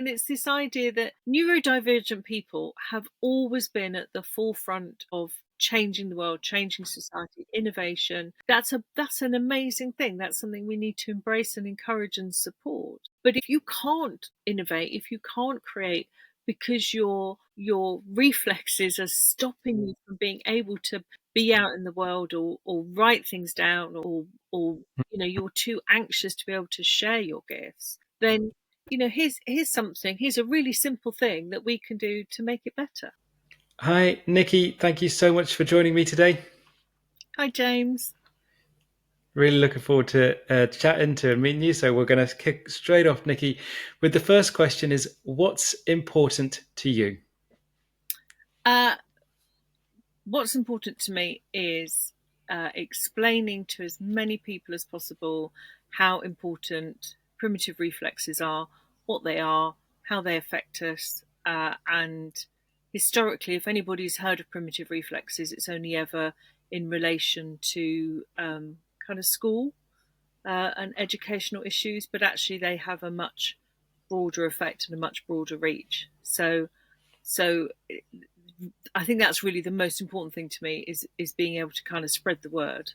And it's this idea that neurodivergent people have always been at the forefront of changing the world, changing society, innovation. That's an amazing thing. That's something we need to embrace and encourage and support. But if you can't innovate, if you can't create because your reflexes are stopping you from being able to be out in the world or write things down or you're too anxious to be able to share your gifts, then here's a really simple thing that we can do to make it better. Hi, Niki. Thank you so much for joining me today. Hi, James. Really looking forward to chatting to and meeting you. So we're going to kick straight off, Niki, with the first question is, what's important to you? Uh, what's important to me is explaining to as many people as possible how important primitive reflexes are, what they are, how they affect us, and historically, if anybody's heard of primitive reflexes, it's only ever in relation to kind of school and educational issues, but actually they have a much broader effect and a much broader reach. So I think that's really the most important thing to me is being able to kind of spread the word.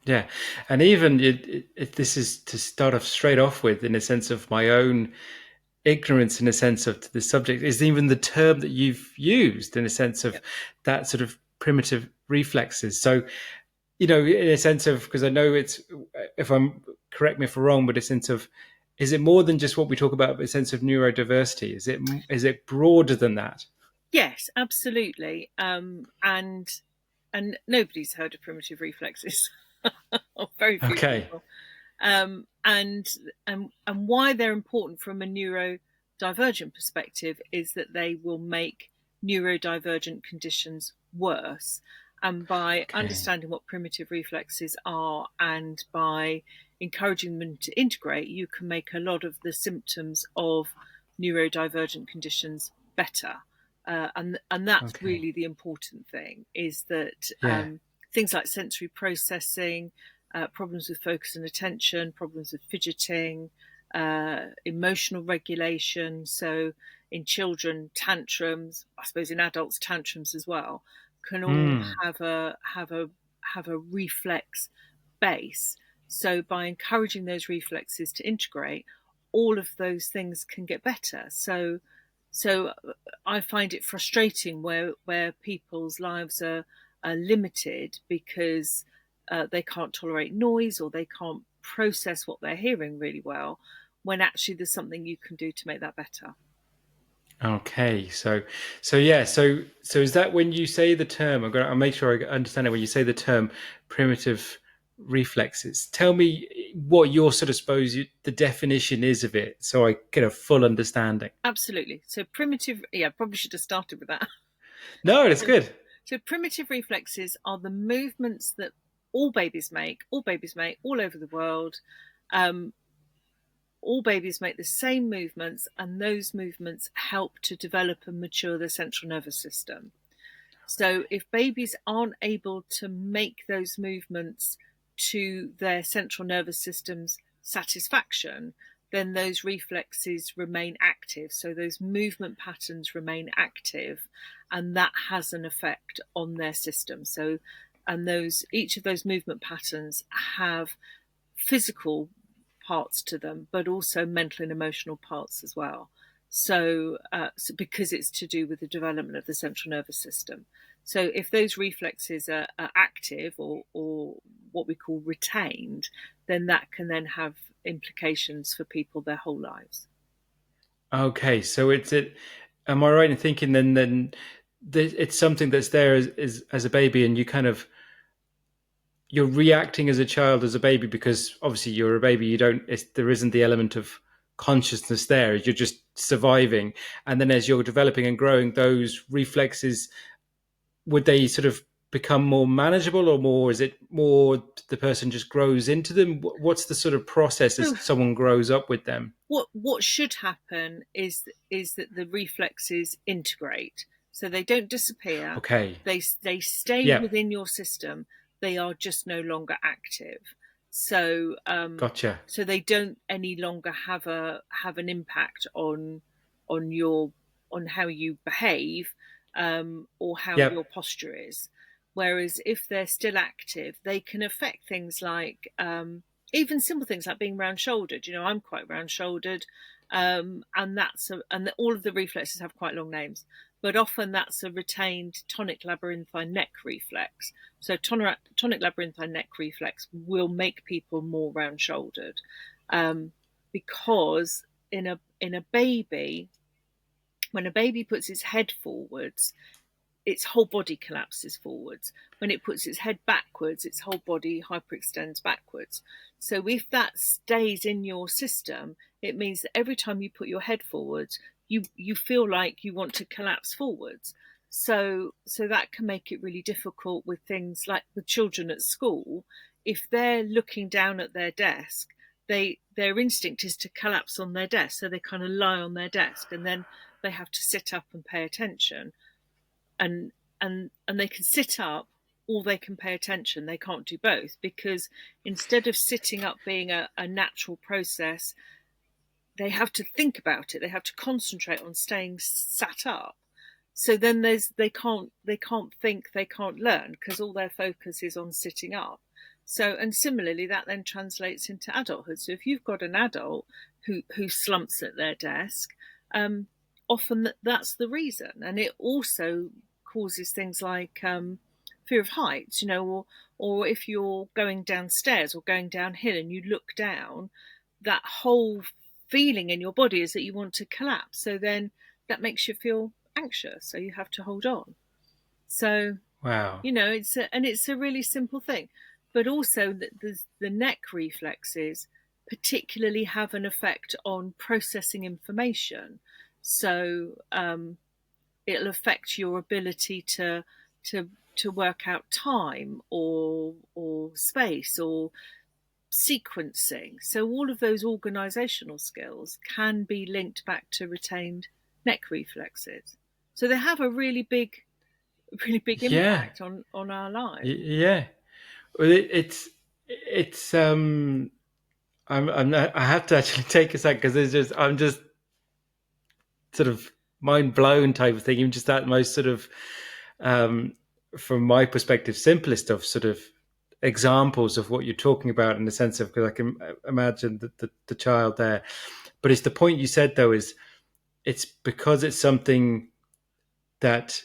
Yeah, and even this is to start off straight off with, in a sense of my own ignorance, in a sense of the subject, is even the term that you've used, in a sense of Yep. that sort of primitive reflexes. So, in a sense of, because I know it's, if I'm, correct me if I'm wrong, but a sense of, is it more than just what we talk about, a sense of neurodiversity? Is it broader than that? Yes, absolutely. And nobody's heard of primitive reflexes, or very few Okay. people. And why they're important from a neurodivergent perspective is that they will make neurodivergent conditions worse. And by Okay. understanding what primitive reflexes are and by encouraging them to integrate, you can make a lot of the symptoms of neurodivergent conditions better. And that's Okay. really the important thing, is that Yeah. things like sensory processing, problems with focus and attention, problems with fidgeting, emotional regulation. So in children, tantrums, I suppose in adults, tantrums as well, can all Hmm. have a reflex base. So by encouraging those reflexes to integrate, all of those things can get better. So I find it frustrating where people's lives are limited because they can't tolerate noise or they can't process what they're hearing really well, when actually there's something you can do to make that better. Okay. So yeah. So is that when you say the term? I'll make sure I understand it. When you say the term primitive reflexes, tell me what your sort of the definition is of it, so I get a full understanding. Absolutely. So primitive, yeah, probably should have started with that. No, that's good. So primitive reflexes are the movements that all babies make all over the world. Um, all babies make the same movements, and those movements help to develop and mature the central nervous system. So if babies aren't able to make those movements to their central nervous system's satisfaction, then those reflexes remain active. So those movement patterns remain active, and that has an effect on their system. So, and each of those movement patterns have physical parts to them, but also mental and emotional parts as well. So because it's to do with the development of the central nervous system. So if those reflexes are active or what we call retained, then that can then have implications for people their whole lives. Okay, so it's it. Am I right in thinking then it's something that's there as a baby, and you're reacting as a child, as a baby, because obviously you're a baby. You don't. There isn't the element of consciousness there. You're just surviving, and then as you're developing and growing, those reflexes, would they sort of become more manageable, or more? Is it more the person just grows into them? What's the sort of process as So someone grows up with them? what should happen is that the reflexes integrate, so they don't disappear. Okay. They stay Yeah. within your system. They are just no longer active. So Gotcha. so they don't any longer have an impact on your on how you behave, or how your Yep. posture is. Whereas if they're still active, they can affect things like, even simple things like being round shouldered. I'm quite round shouldered, and all of the reflexes have quite long names, but often that's a retained tonic labyrinthine neck reflex. So tonic labyrinthine neck reflex will make people more round shouldered, because in a baby, when a baby puts its head forwards, its whole body collapses forwards. When it puts its head backwards, its whole body hyperextends backwards. So if that stays in your system, it means that every time you put your head forwards, you feel like you want to collapse forwards. So that can make it really difficult with things like with children at school. If they're looking down at their desk, their instinct is to collapse on their desk. So they kind of lie on their desk, and then they have to sit up and pay attention. And they can sit up or they can pay attention. They can't do both, because instead of sitting up being a natural process, they have to think about it. They have to concentrate on staying sat up. So then they can't think, they can't learn, because all their focus is on sitting up. So, and similarly, that then translates into adulthood. So if you've got an adult who slumps at their desk, often that's the reason. And it also causes things like, fear of heights, or if you're going downstairs or going downhill and you look down, that whole feeling in your body is that you want to collapse. So then that makes you feel anxious. So you have to hold on. So, Wow. it's a really simple thing. But also the neck reflexes particularly have an effect on processing information. So it'll affect your ability to work out time or space or sequencing. So all of those organizational skills can be linked back to retained neck reflexes. So they have a really big Yeah. impact on our lives. Yeah. Well, it's I'm not, I have to actually take a sec because I'm just sort of mind blown type of thing. Even just that most sort of um, from my perspective, simplest of sort of examples of what you're talking about in the sense of, because I can imagine the child there. But it's the point you said though, is it's because it's something that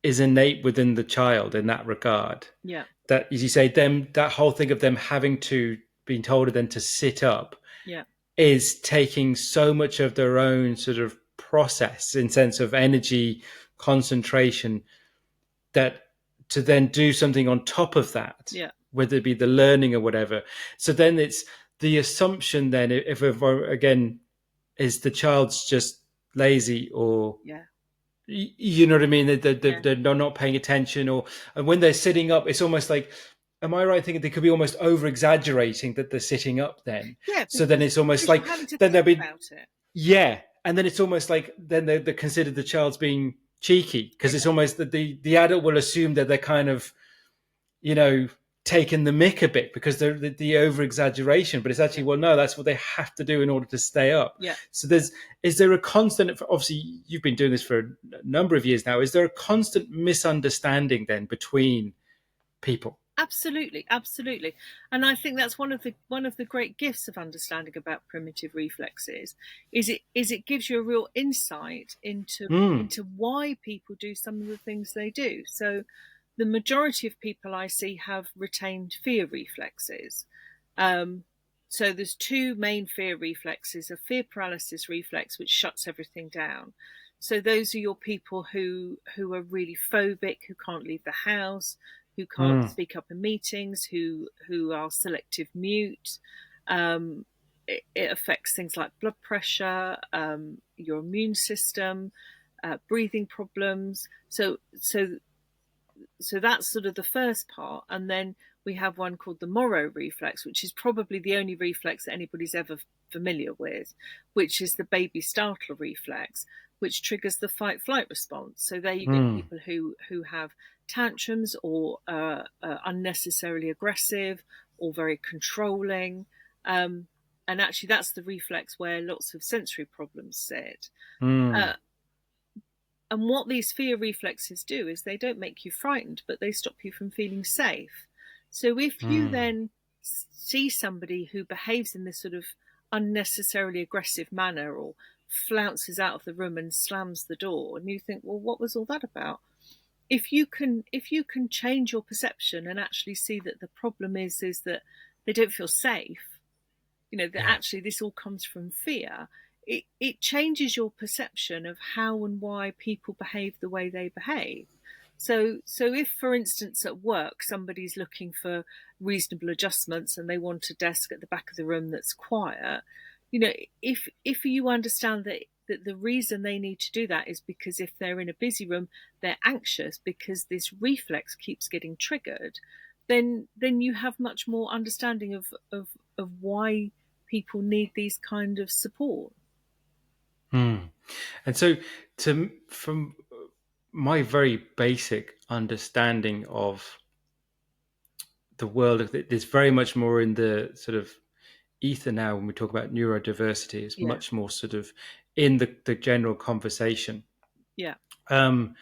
is innate within the child in that regard. Yeah. That, as you say, that whole thing of them having to being told then to sit up Yeah. is taking so much of their own sort of process in sense of energy, concentration, that to then do something on top of that, Yeah. whether it be the learning or whatever. So then it's the assumption then, if again, is the child's just lazy or, Yeah. you know what I mean? Yeah. They're not paying attention, or and when they're sitting up, it's almost like, am I right thinking they could be almost over exaggerating that they're sitting up then? Yeah, So then it's almost because you're like, having to then think they'll be, about it. yeah. And then it's almost like then they're considered the child's being cheeky, because it's almost that the adult will assume that they're kind of, you know, taking the mick a bit because they're the over exaggeration, but it's actually, Yeah. well, no, that's what they have to do in order to stay up. Yeah. So is there a constant, obviously you've been doing this for a number of years now, is there a constant misunderstanding then between people? Absolutely, absolutely. And I think that's one of the great gifts of understanding about primitive reflexes is it gives you a real insight Mm. into why people do some of the things they do. So the majority of people I see have retained fear reflexes. So there's two main fear reflexes: a fear paralysis reflex, which shuts everything down. So those are your people who are really phobic, who can't leave the house, who can't Mm. speak up in meetings, who are selective mute. It affects things like blood pressure, your immune system, breathing problems. So that's sort of the first part. And then we have one called the Moro reflex, which is probably the only reflex that anybody's ever familiar with, which is the baby startle reflex, which triggers the fight flight response. So there you get Mm. people who have tantrums or are unnecessarily aggressive or very controlling. Um, and actually, that's the reflex where lots of sensory problems sit. Mm. Uh, and what these fear reflexes do is they don't make you frightened, but they stop you from feeling safe. So if you Mm. then see somebody who behaves in this sort of unnecessarily aggressive manner, or flounces out of the room and slams the door, and you think, well, what was all that about? If you can change your perception and actually see that the problem is that they don't feel safe, that Yeah. actually this all comes from fear, it changes your perception of how and why people behave the way they behave. So if, for instance, at work somebody's looking for reasonable adjustments and they want a desk at the back of the room that's quiet, if you understand that the reason they need to do that is because if they're in a busy room, they're anxious because this reflex keeps getting triggered, then you have much more understanding of why people need these kind of support. Mm. And so, from my very basic understanding of the world, there's very much more in the sort of ether now when we talk about neurodiversity. It's Yeah, much more sort of in the general conversation. yeah. Um,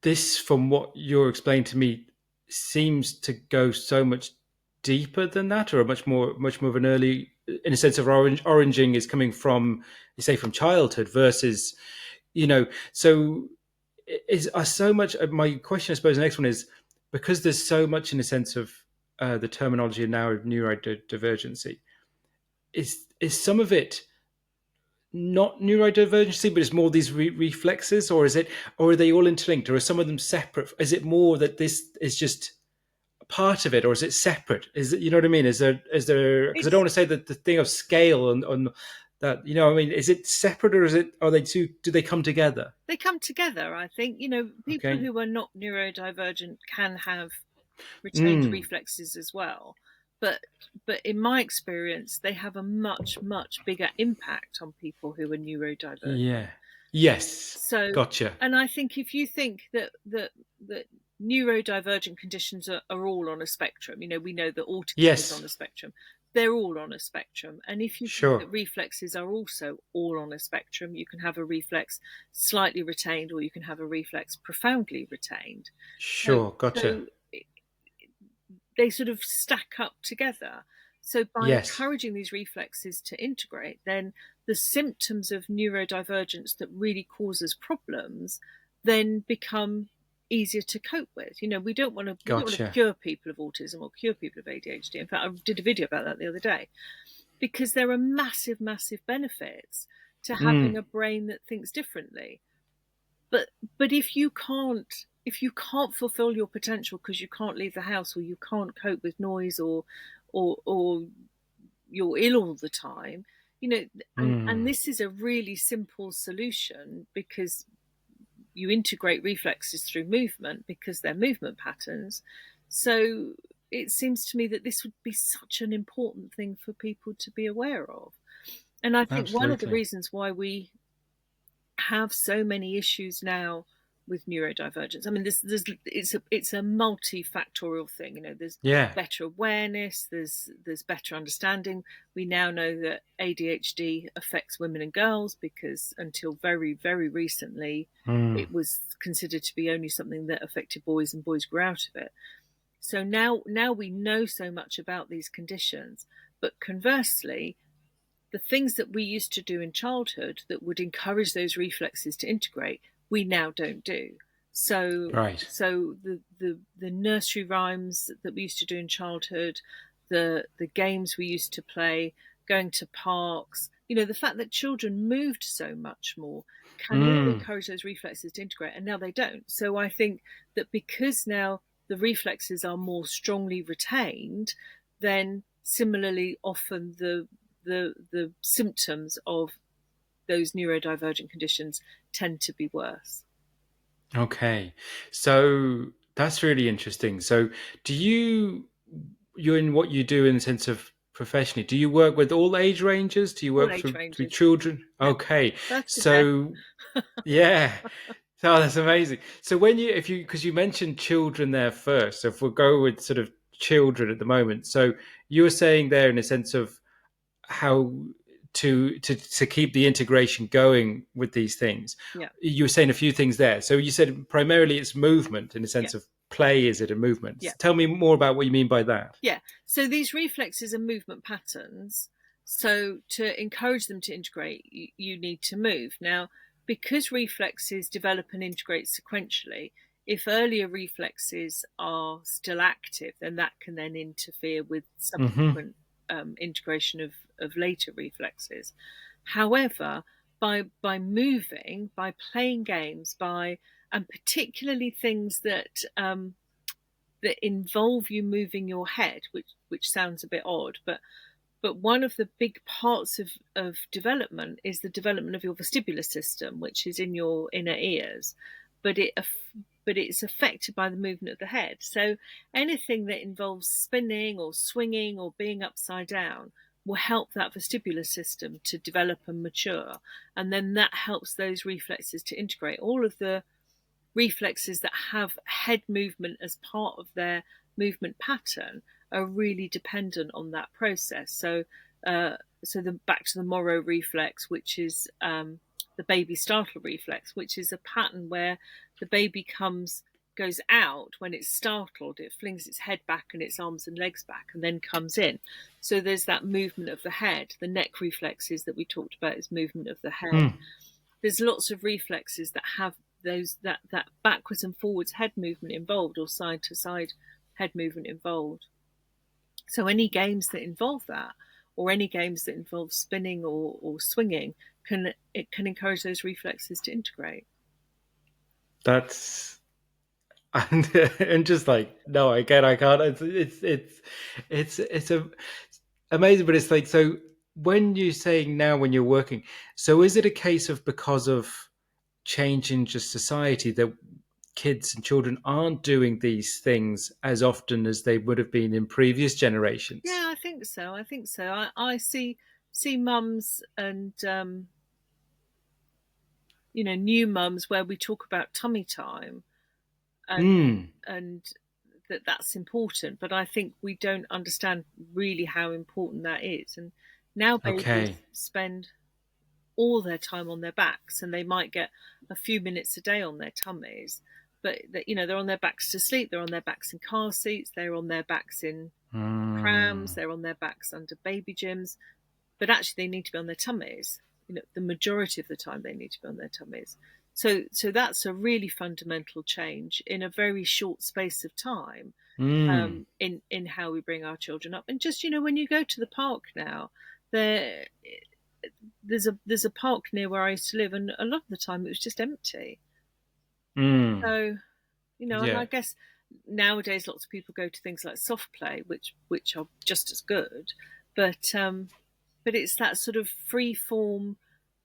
this, from what you're explaining to me, seems to go so much deeper than that, or much more of an early, in a sense of origing is coming from, you say, from childhood versus, so is so much. My question, I suppose, the next one is, because there's so much in a sense of the terminology now of neurodivergency. Is some of it not neurodivergency, but it's more these reflexes, or is it, or are they all interlinked, or are some of them separate? Is it more that this is just part of it, or is it separate? Is it, you know what I mean? Is there, because I don't It's want to say that the thing of scale on that, what I mean, is it separate, or are they two? Do they come together? They come together. I think people Okay. who are not neurodivergent can have retained Mm. reflexes as well, but in my experience, they have a much bigger impact on people who are neurodivergent. Yeah. Yes. So, Gotcha. and I think if you think that neurodivergent conditions are all on a spectrum, we know that autism is on Yes. a spectrum. They're all on a spectrum. And if you think Sure. that reflexes are also all on a spectrum, you can have a reflex slightly retained, or you can have a reflex profoundly retained. So, Sure. Gotcha. so they sort of stack up together. So by Yes. encouraging these reflexes to integrate, then the symptoms of neurodivergence that really causes problems then become easier to cope with. We don't want to Gotcha. cure people of autism or cure people of ADHD. In fact, I did a video about that the other day, because there are massive benefits to having Mm. a brain that thinks differently. But if you can't fulfill your potential because you can't leave the house, or you can't cope with noise, or you're ill all the time, and Mm. this is a really simple solution, because you integrate reflexes through movement because they're movement patterns. So it seems to me that this would be such an important thing for people to be aware of. And I think one of the Absolutely. reasons why we have so many issues now with neurodivergence. I mean, it's a multifactorial thing. There's Yeah. better awareness, there's better understanding. We now know that ADHD affects women and girls, because until very very recently, Mm. it was considered to be only something that affected boys, and boys grew out of it. So now we know so much about these conditions, but conversely, the things that we used to do in childhood that would encourage those reflexes to integrate, we now don't do. So Right. so the nursery rhymes that we used to do in childhood, the games we used to play, going to parks, the fact that children moved so much more can all Mm. encourage those reflexes to integrate, and now they don't. So I think that because now the reflexes are more strongly retained, then similarly often the symptoms of those neurodivergent conditions tend to be worse. Okay. So that's really interesting. So do you in what you do in the sense of professionally, do you work with all age ranges? Do you All work age through ranges. children? Yeah. Okay. Birth to death. So yeah. Oh, that's amazing. So when you, if you, because you mentioned children there first, so if we'll go with sort of children at the moment. So you were saying there in a sense of how to keep the integration going with these things. Yeah. You were saying a few things there. So you said primarily it's movement in a sense Yeah. of play. Is it a movement? Yeah. Tell me more about what you mean by that. Yeah. So these reflexes are movement patterns. So to encourage them to integrate, you need to move. Now, because reflexes develop and integrate sequentially, if earlier reflexes are still active, then that can then interfere with subsequent integration of later reflexes. However, by moving, by playing games, and particularly things that involve you moving your head, which sounds a bit odd, but one of the big parts of development is the development of your vestibular system, which is in your inner ears, but it's affected by the movement of the head. So anything that involves spinning or swinging or being upside down will help that vestibular system to develop and mature, and then that helps those reflexes to integrate. All of the reflexes that have head movement as part of their movement pattern are really dependent on that process. So back to the Moro reflex, which is the baby startle reflex, which is a pattern where the baby goes out when it's startled. It flings its head back and its arms and legs back, and then comes in. So there's that movement of the head. The neck reflexes that we talked about is movement of the head. There's lots of reflexes that have that backwards and forwards head movement involved, or side to side head movement involved. So any games that involve that, or any games that involve spinning or swinging, can encourage those reflexes to integrate. That's and just like, no, I can't. It's amazing, but it's like, so when you're saying now when you're working, so is it a case of because of change in just society that kids and children aren't doing these things as often as they would have been in previous generations? Yeah, I think so. I see mums and new mums where we talk about tummy time, and that's important, but I think we don't understand really how important that is. And now babies spend all their time on their backs, and they might get a few minutes a day on their tummies, but they're on their backs to sleep, they're on their backs in car seats, they're on their backs in prams, they're on their backs under baby gyms, but actually they need to be on their tummies. The majority of the time they need to be on their tummies. So that's a really fundamental change in a very short space of time, in how we bring our children up. And just when you go to the park now, there's a park near where I used to live, and a lot of the time it was just empty. So, and I guess nowadays lots of people go to things like soft play, which are just as good, but it's that sort of free form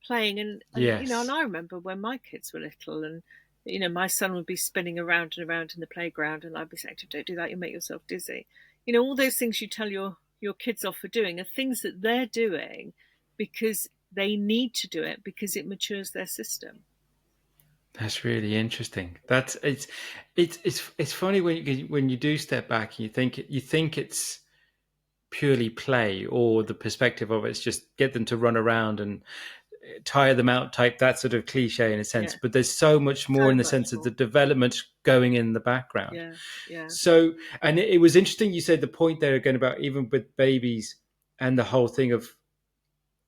playing, and yes. And I remember when my kids were little, and my son would be spinning around and around in the playground, and I'd be saying, "Don't do that, you'll make yourself dizzy." All those things you tell your kids off for doing are things that they're doing because they need to do it, because it matures their system. That's really interesting. It's funny when you do step back and you think it's purely play, or the perspective of it's just get them to run around and tire them out type, that sort of cliche in a sense. But there's so much more in the sense of the development going in the background. So, and it was interesting you said the point there again about even with babies and the whole thing of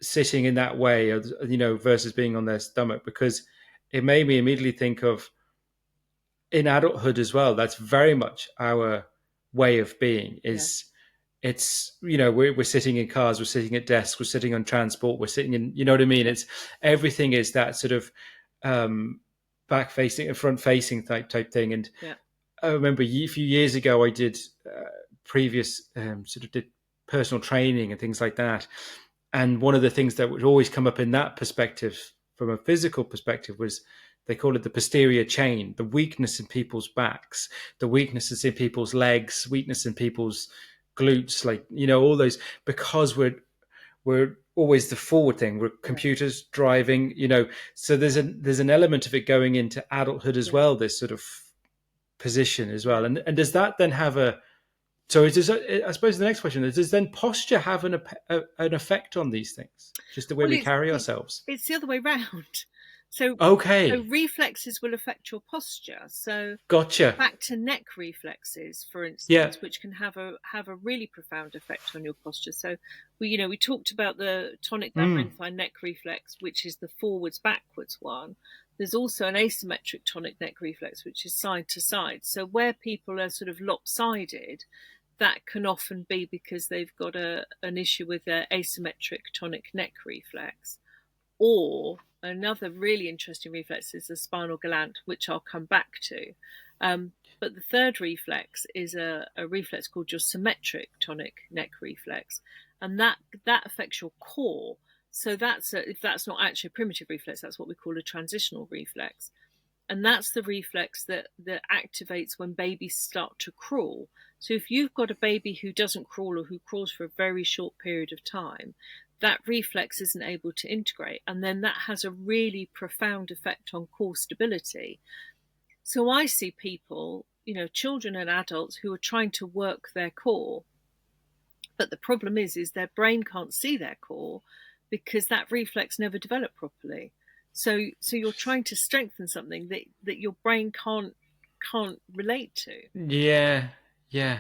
sitting in that way, versus being on their stomach, because it made me immediately think of in adulthood as well. That's very much our way of being. It's we're sitting in cars, we're sitting at desks, we're sitting on transport, we're sitting in, you know what I mean? It's everything is that sort of back facing and front facing type thing. And I remember a few years ago I did previous sort of did personal training and things like that. And one of the things that would always come up in that perspective, from a physical perspective, was they call it the posterior chain, the weakness in people's backs, the weaknesses in people's legs, weakness in people's glutes, like, all those, because we're always the forward thing. We're computers driving, so there's an element of it going into adulthood as well, this sort of position as well. And does that then have a So is this, I suppose the next question is, does then posture have an effect on these things? Just the way Well, we carry ourselves? it's the other way round. So Okay. reflexes will affect your posture. So Gotcha. back to neck reflexes, for Yeah. instance, which can have a really profound effect on your posture. So we talked about the tonic labyrinthine neck reflex, which is the forwards backwards one. There's also an asymmetric tonic neck reflex, which is side to side. So where people are sort of lopsided, that can often be because they've got an issue with their asymmetric tonic neck reflex. Or another really interesting reflex is the spinal galant, which I'll come back to. But the third reflex is a reflex called your symmetric tonic neck reflex, and that affects your core. So if that's not actually a primitive reflex, that's what we call a transitional reflex, and that's the reflex that activates when babies start to crawl. So if you've got a baby who doesn't crawl or who crawls for a very short period of time, that reflex isn't able to integrate, and then that has a really profound effect on core stability. So I see people, children and adults, who are trying to work their core, but the problem is their brain can't see their core because that reflex never developed properly. So you're trying to strengthen something that your brain can't relate to. Yeah. Yeah.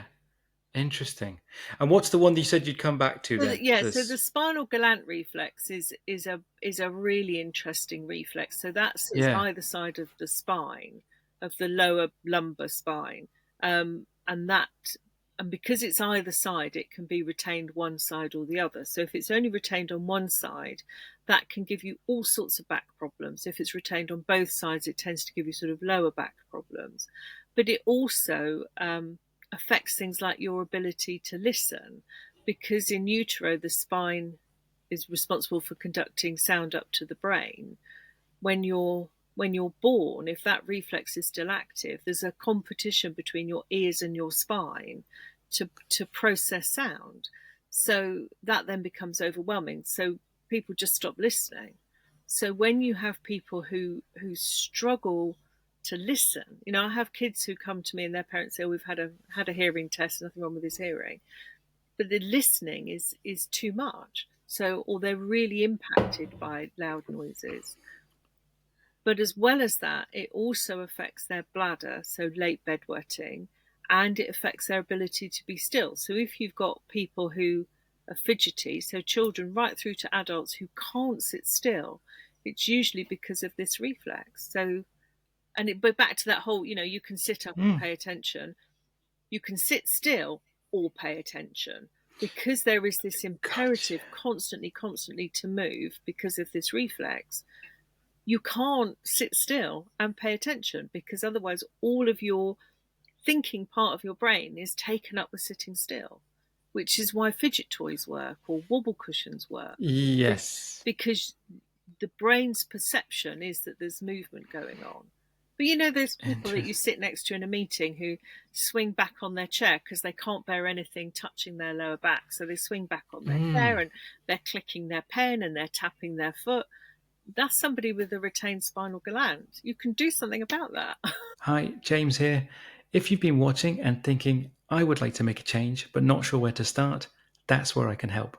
Interesting. And what's the one that you said you'd come back to then? So the spinal galant reflex is a really interesting reflex. So that sits Yeah. either side of the spine, of the lower lumbar spine, and because it's either side, it can be retained one side or the other. So if it's only retained on one side, that can give you all sorts of back problems. If it's retained on both sides, it tends to give you sort of lower back problems. But it also affects things like your ability to listen, because in utero the spine is responsible for conducting sound up to the brain. When you're born, if that reflex is still active, there's a competition between your ears and your spine to process sound. So that then becomes overwhelming. So people just stop listening. So when you have people who struggle to listen, I have kids who come to me and their parents say, "Oh, we've had a hearing test, nothing wrong with his hearing," but the listening is too much. So, or they're really impacted by loud noises. But as well as that, it also affects their bladder, so late bedwetting, and it affects their ability to be still. So if you've got people who are fidgety, so children right through to adults who can't sit still, it's usually because of this reflex. So, but back to that whole, you can sit up and pay attention, you can sit still or pay attention, because there is this imperative constantly to move because of this reflex. You can't sit still and pay attention, because otherwise all of your thinking part of your brain is taken up with sitting still, which is why fidget toys work or wobble cushions work. Yes. Because the brain's perception is that there's movement going on. But there's people that you sit next to in a meeting who swing back on their chair because they can't bear anything touching their lower back. So they swing back on their chair and they're clicking their pen and they're tapping their foot. That's somebody with a retained spinal galant. You can do something about that. Hi, James here. If you've been watching and thinking, I would like to make a change, but not sure where to start, that's where I can help.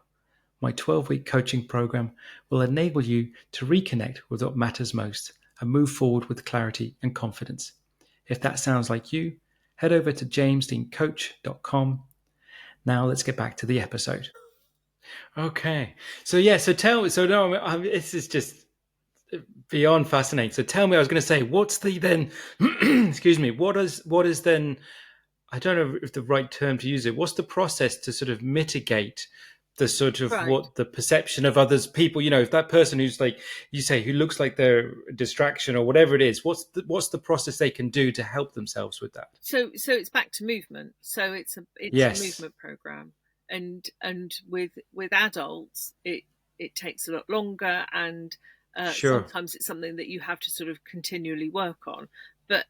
My 12-week coaching program will enable you to reconnect with what matters most and move forward with clarity and confidence. If that sounds like you, head over to jamesdeancoach.com. Now let's get back to the episode. Okay. So tell me, this is just beyond fascinating. So tell me, I was going to say, what's the then, excuse me, what is then, I don't know if the right term to use it, what's the process to sort of mitigate the sort of Right. what the perception of others people, if that person who's like you say, who looks like they're a distraction or whatever it is, what's the process they can do to help themselves with that? So it's back to movement. So it's a Yes. movement program, and with adults it takes a lot longer, and Sure. sometimes it's something that you have to sort of continually work on. But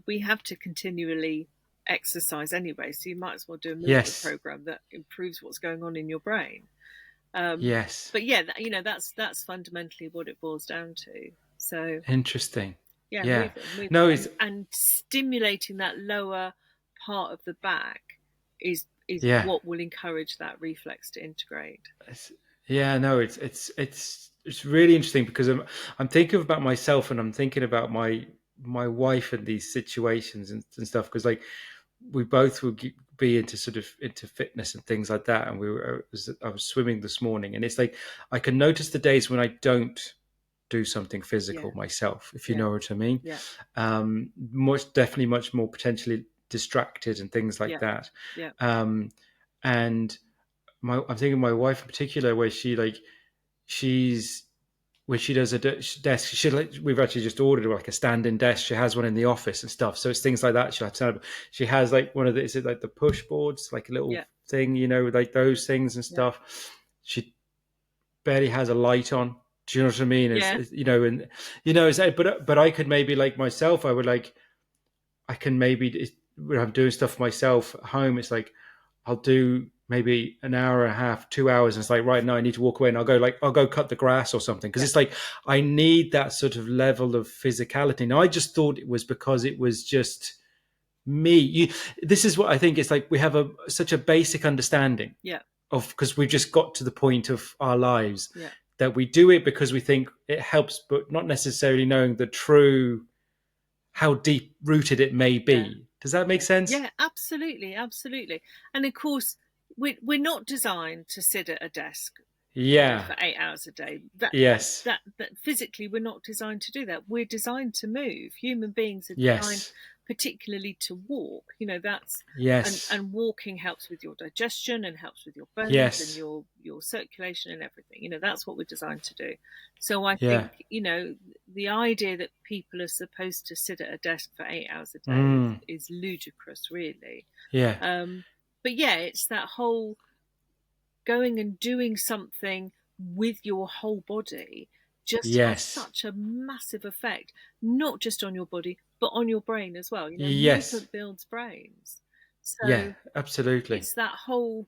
we have to continually exercise anyway, so you might as well do a movement program that improves what's going on in your brain. Yes. But yeah, that's fundamentally what it boils down to. So Interesting. yeah, Yeah. moving. No, and stimulating that lower part of the back is is Yeah. what will encourage that reflex to integrate. Yeah, no, it's really interesting because I'm thinking about myself, and I'm thinking about my wife in these situations and stuff, because like we both would be into sort of into fitness and things like that, and I was swimming this morning, and it's like I can notice the days when I don't do something physical Yeah, myself, if you yeah, know what I mean. yeah, Definitely much more potentially distracted and things like yeah, that. yeah, um and I'm thinking my wife in particular, where she's when she does a desk, we've actually just ordered like a standing desk. She has one in the office and stuff. So it's things like that. She has like one of the, is it like the push boards, like a little yeah, thing, like those things and yeah, stuff. She barely has a light on. Do you know what I mean? yeah, And but I could maybe, like myself, I can maybe, when I'm doing stuff myself at home, it's like I'll do maybe an hour and a half, 2 hours, and it's like right now I need to walk away, and I'll go cut the grass or something, because yeah, it's like I need that sort of level of physicality. Now I just thought it was because it was just me. This is what I think. It's like we have such a basic understanding yeah, of, because we've just got to the point of our lives yeah, that we do it because we think it helps, but not necessarily knowing the true, how deep rooted it may yeah, be. Does that make yeah, sense? yeah, absolutely, absolutely. And of course, we're not designed to sit at a desk, Yeah. for 8 hours a day. Yes. That physically we're not designed to do that. We're designed to move. Human beings are designed Yes. particularly to walk. That's Yes. and walking helps with your digestion and helps with your bones and Yes. your circulation and everything. That's what we're designed to do. So I Yeah. think, the idea that people are supposed to sit at a desk for 8 hours a day Mm. is ludicrous, really. Yeah. But yeah, it's that whole going and doing something with your whole body just has Yes. such a massive effect, not just on your body, but on your brain as well. Yes. Movement builds brains. Yeah. So Absolutely. it's that whole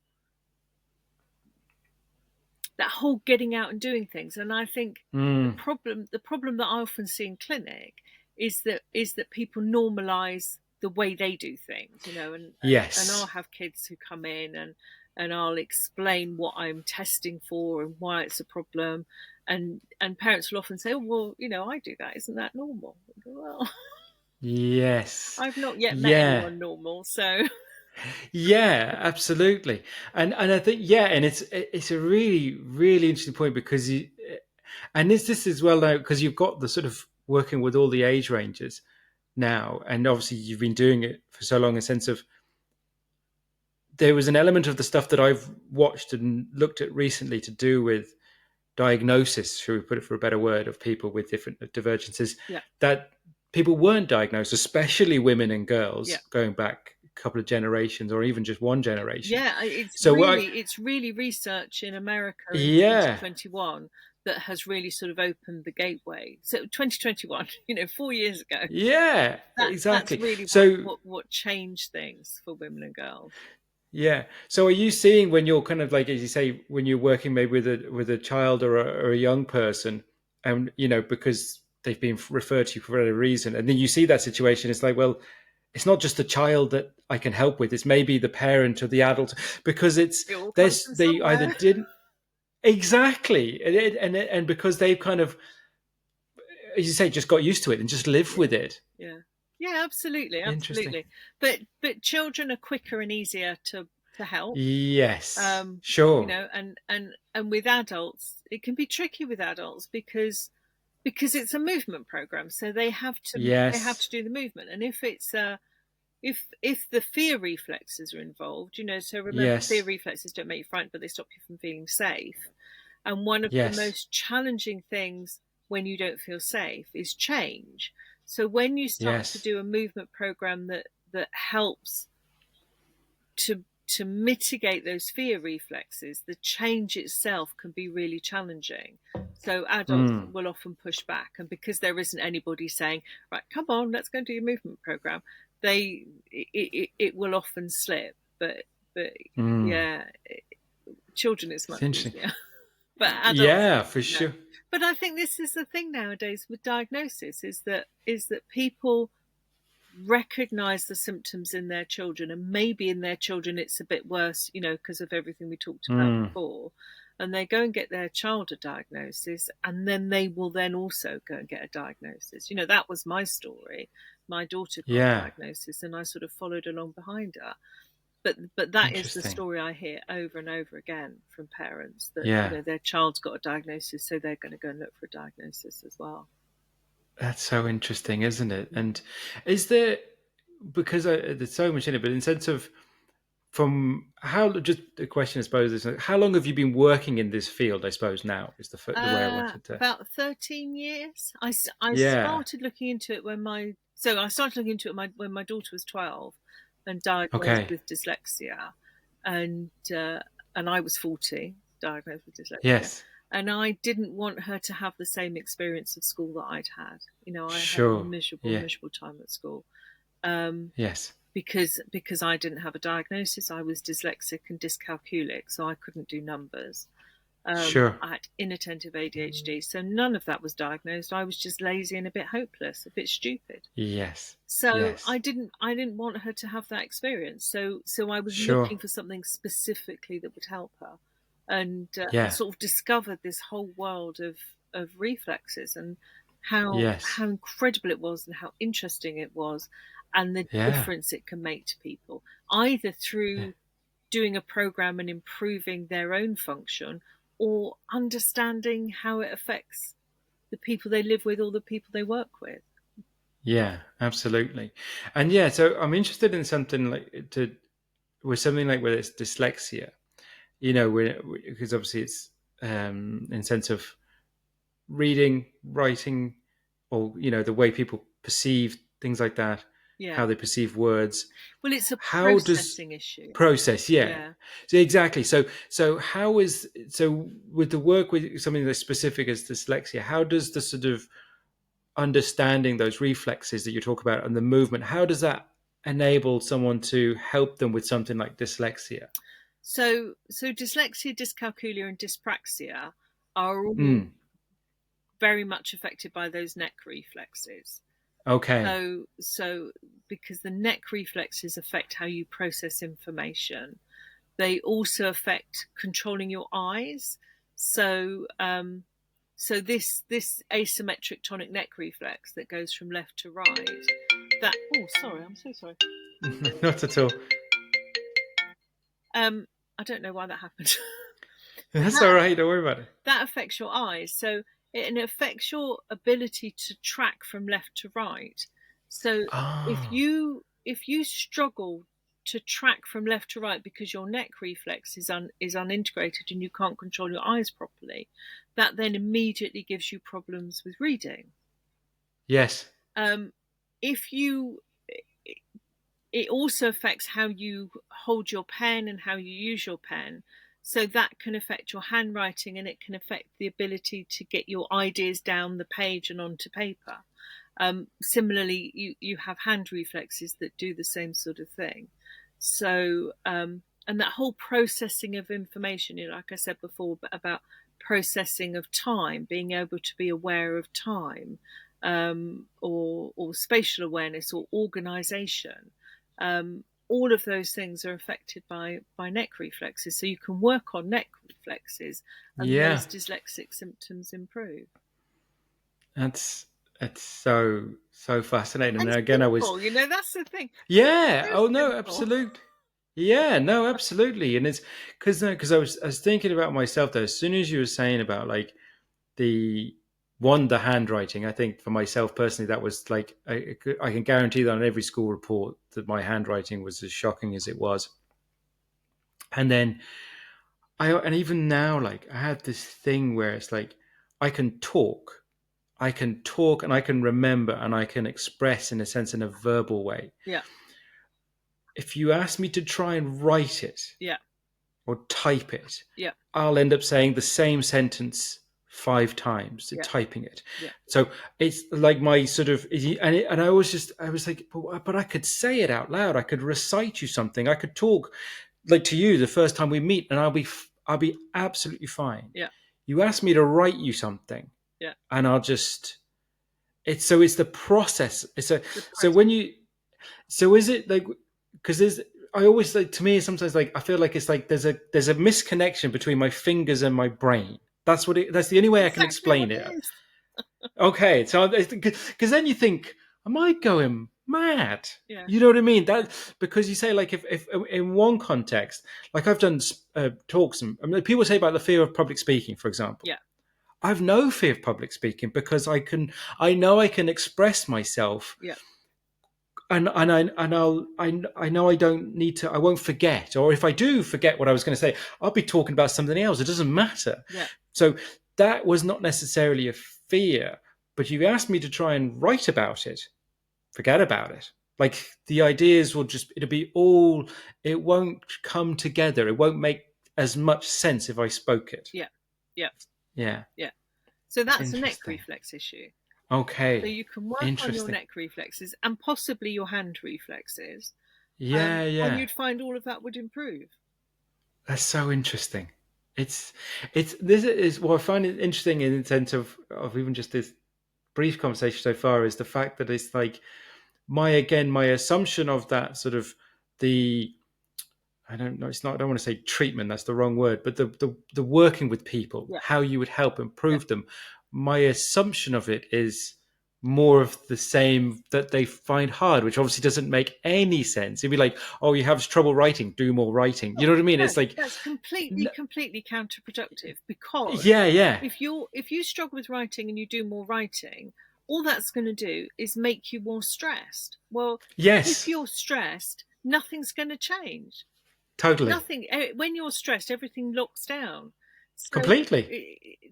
getting out and doing things. And I think the Mm. problem that I often see in clinic is that people normalize the way they do things, and I'll Yes. have kids who come in and I'll explain what I'm testing for and why it's a problem. And parents will often say, oh, well, I do that. Isn't that normal? I go, well, Yes. I've not yet met Yeah. anyone normal. So, Yeah, absolutely. And I think, yeah, and it's a really, really interesting point, because and this as well now, because you've got the sort of working with all the age ranges now, and obviously you've been doing it for so long, a sense of, there was an element of the stuff that I've watched and looked at recently to do with diagnosis, should we put it for a better word, of people with different divergences, yeah, that people weren't diagnosed, especially women and yeah. girls, going back a couple of generations or even just one generation. Yeah, it's So really it's really research in America in yeah, 2021 that has really sort of opened the gateway. So 2021, 4 years ago, yeah, that's exactly. really what, So what what changed things for women and girls. yeah. So are you seeing, when you're kind of like, as you say, when you're working maybe with a child or a young person, and because they've been referred to you for a reason, and then you see that situation, it's like, well, it's not just the child that I can help with; it's maybe the parent or the adult, because It all comes there's from they either somewhere. didn't, exactly, and because they've kind of, as you say, just got used to it and just live Yeah, with it. yeah, yeah. Absolutely, Interesting. absolutely. But children are quicker and easier to help. Yes. Um, Sure. and with adults, it can be tricky with adults because it's a movement program, so they have to Yes. do the movement. And if the fear reflexes are involved, so remember, fear Yes. reflexes don't make you frightened, but they stop you from feeling safe. And one of the Yes. most challenging things when you don't feel safe is change. So when you start to Yes. do a movement program that helps to mitigate those fear reflexes, the change itself can be really challenging. So adults Mm. will often push back, and because there isn't anybody saying, "Right, come on, let's go and do your movement program," it will often slip. But Mm. yeah, children it's It's much interesting. easier, but adults, Yeah, for no. sure. But I think this is the thing nowadays with diagnosis is that people recognize the symptoms in their children, and maybe in their children it's a bit worse, because of everything we talked about before, and they go and get their child a diagnosis, and then they will then also go and get a diagnosis. That was my story. My daughter got a Yeah. diagnosis, and I sort of followed along behind her. But that is the Interesting. story I hear over and over again from parents, that Yeah. their child's got a diagnosis, so they're going to go and look for a diagnosis as well. That's so interesting, isn't it? And is there, because there's so much in it, but in sense of from how, just a question, I suppose, is how long have you been working in this field? I suppose now is the way I wanted to. About 13 years. I Yeah. started looking into it when my daughter was 12 and diagnosed Okay. with dyslexia, and I was 40, diagnosed with dyslexia, Yes. and I didn't want her to have the same experience of school that I'd had. I had a Sure. miserable, Yeah. miserable time at school. Yes. Because I didn't have a diagnosis. I was dyslexic and dyscalculic, so I couldn't do numbers. Sure. I had inattentive ADHD, so none of that was diagnosed. I was just lazy and a bit hopeless, a bit stupid. Yes. So Yes. I didn't want her to have that experience. So I was Sure. looking for something specifically that would help her, and I Yeah. sort of discovered this whole world of reflexes, and how Yes. incredible it was, and how interesting it was, and the Yeah. difference it can make to people, either Yeah. through doing a program and improving their own function, or understanding how it affects the people they live with or the people they work with. Yeah, absolutely. And yeah, so I'm interested in something with something like whether it's dyslexia, because obviously it's in sense of reading, writing, or the way people perceive things like that, Yeah. how they perceive words. Well, it's a How does processing issue. process? Yeah. Yeah. So exactly. So with the work with something as specific as dyslexia, how does the sort of understanding those reflexes that you talk about and the movement, how does that enable someone to help them with something like dyslexia? So dyslexia, dyscalculia, and dyspraxia are all Mm. very much affected by those neck reflexes. Okay. So because the neck reflexes affect how you process information, they also affect controlling your eyes. So this asymmetric tonic neck reflex that goes from left to right. I'm so sorry. Not at all. I don't know why that happened. That's all right. Don't worry about it. That affects your eyes. So it affects your ability to track from left to right. So if Oh, you struggle to track from left to right because your neck reflex is unintegrated and you can't control your eyes properly, that then immediately gives you problems with reading. yes. If you It also affects how you hold your pen and how you use your pen. So that can affect your handwriting, and it can affect the ability to get your ideas down the page and onto paper. Similarly, you have hand reflexes that do the same sort of thing. So, and that whole processing of information, like I said before, about processing of time, being able to be aware of time, or spatial awareness, or organization. All of those things are affected by neck reflexes. So you can work on neck reflexes, and Yeah. those dyslexic symptoms improve. That's so fascinating. And And again, I was. simple, that's the thing. Yeah. So Oh no, simple. absolute. Yeah. No, absolutely. And it's because I was thinking about myself though. As soon as you were saying about like the the handwriting, I think for myself personally, that was like I can guarantee that on every school report that my handwriting was as shocking as it was. And then and even now, like I had this thing where it's like I can talk, and I can remember and I can express in a sense in a verbal way. Yeah. If you ask me to try and write it Yeah. or type it, Yeah. I'll end up saying the same sentence 5 times Yeah. typing it. Yeah. So it's like my sort of, and I was like, but I could say it out loud. I could recite you something. I could talk like to you the first time we meet, and I'll be absolutely fine. Yeah. You ask me to write you something, Yeah. and I'll just. It's the process. So when you So is it like, because there's, I always like, to me sometimes like I feel like it's like there's a misconnection between my fingers and my brain. That's the only way I can Exactly what explain it it. is. Okay, so because then you think, am I going mad? Yeah, You know what I mean? That because you say like if in one context, like I've done talks, and I mean, people say about the fear of public speaking, for example. yeah, I've no fear of public speaking because I know I can express myself, yeah, I know I don't need to, I won't forget, or if I do forget what I was going to say, I'll be talking about something else. It doesn't matter. yeah. So that was not necessarily a fear, but you asked me to try and write about it. Forget about it. Like the ideas will just, it'll be all, it won't come together. It won't make as much sense if I spoke it. Yeah, yeah, Yeah. yeah. So that's a neck Interesting. reflex issue. So Okay. you can work on your Interesting. neck reflexes and possibly your hand reflexes, Yeah. and Yeah. you'd find all of that would improve. That's so interesting. It's this is what I find it interesting in the sense of even just this brief conversation so far is the fact that it's like my assumption of that sort of the I don't know it's not I don't want to say treatment, that's the wrong word, but the working with people, Yeah, how you would help yeah. improve them. My assumption of it is more of the same that they find hard, which obviously doesn't make any sense. It'd be like, oh, you have trouble writing, do more writing. You know what I mean? No, It's like, that's completely counterproductive, because yeah, yeah, if you struggle with writing and you do more writing, all that's going to do is make you more stressed. Well, if yes, you're stressed, nothing's going to change. totally, Nothing. When you're stressed, everything locks down. So completely.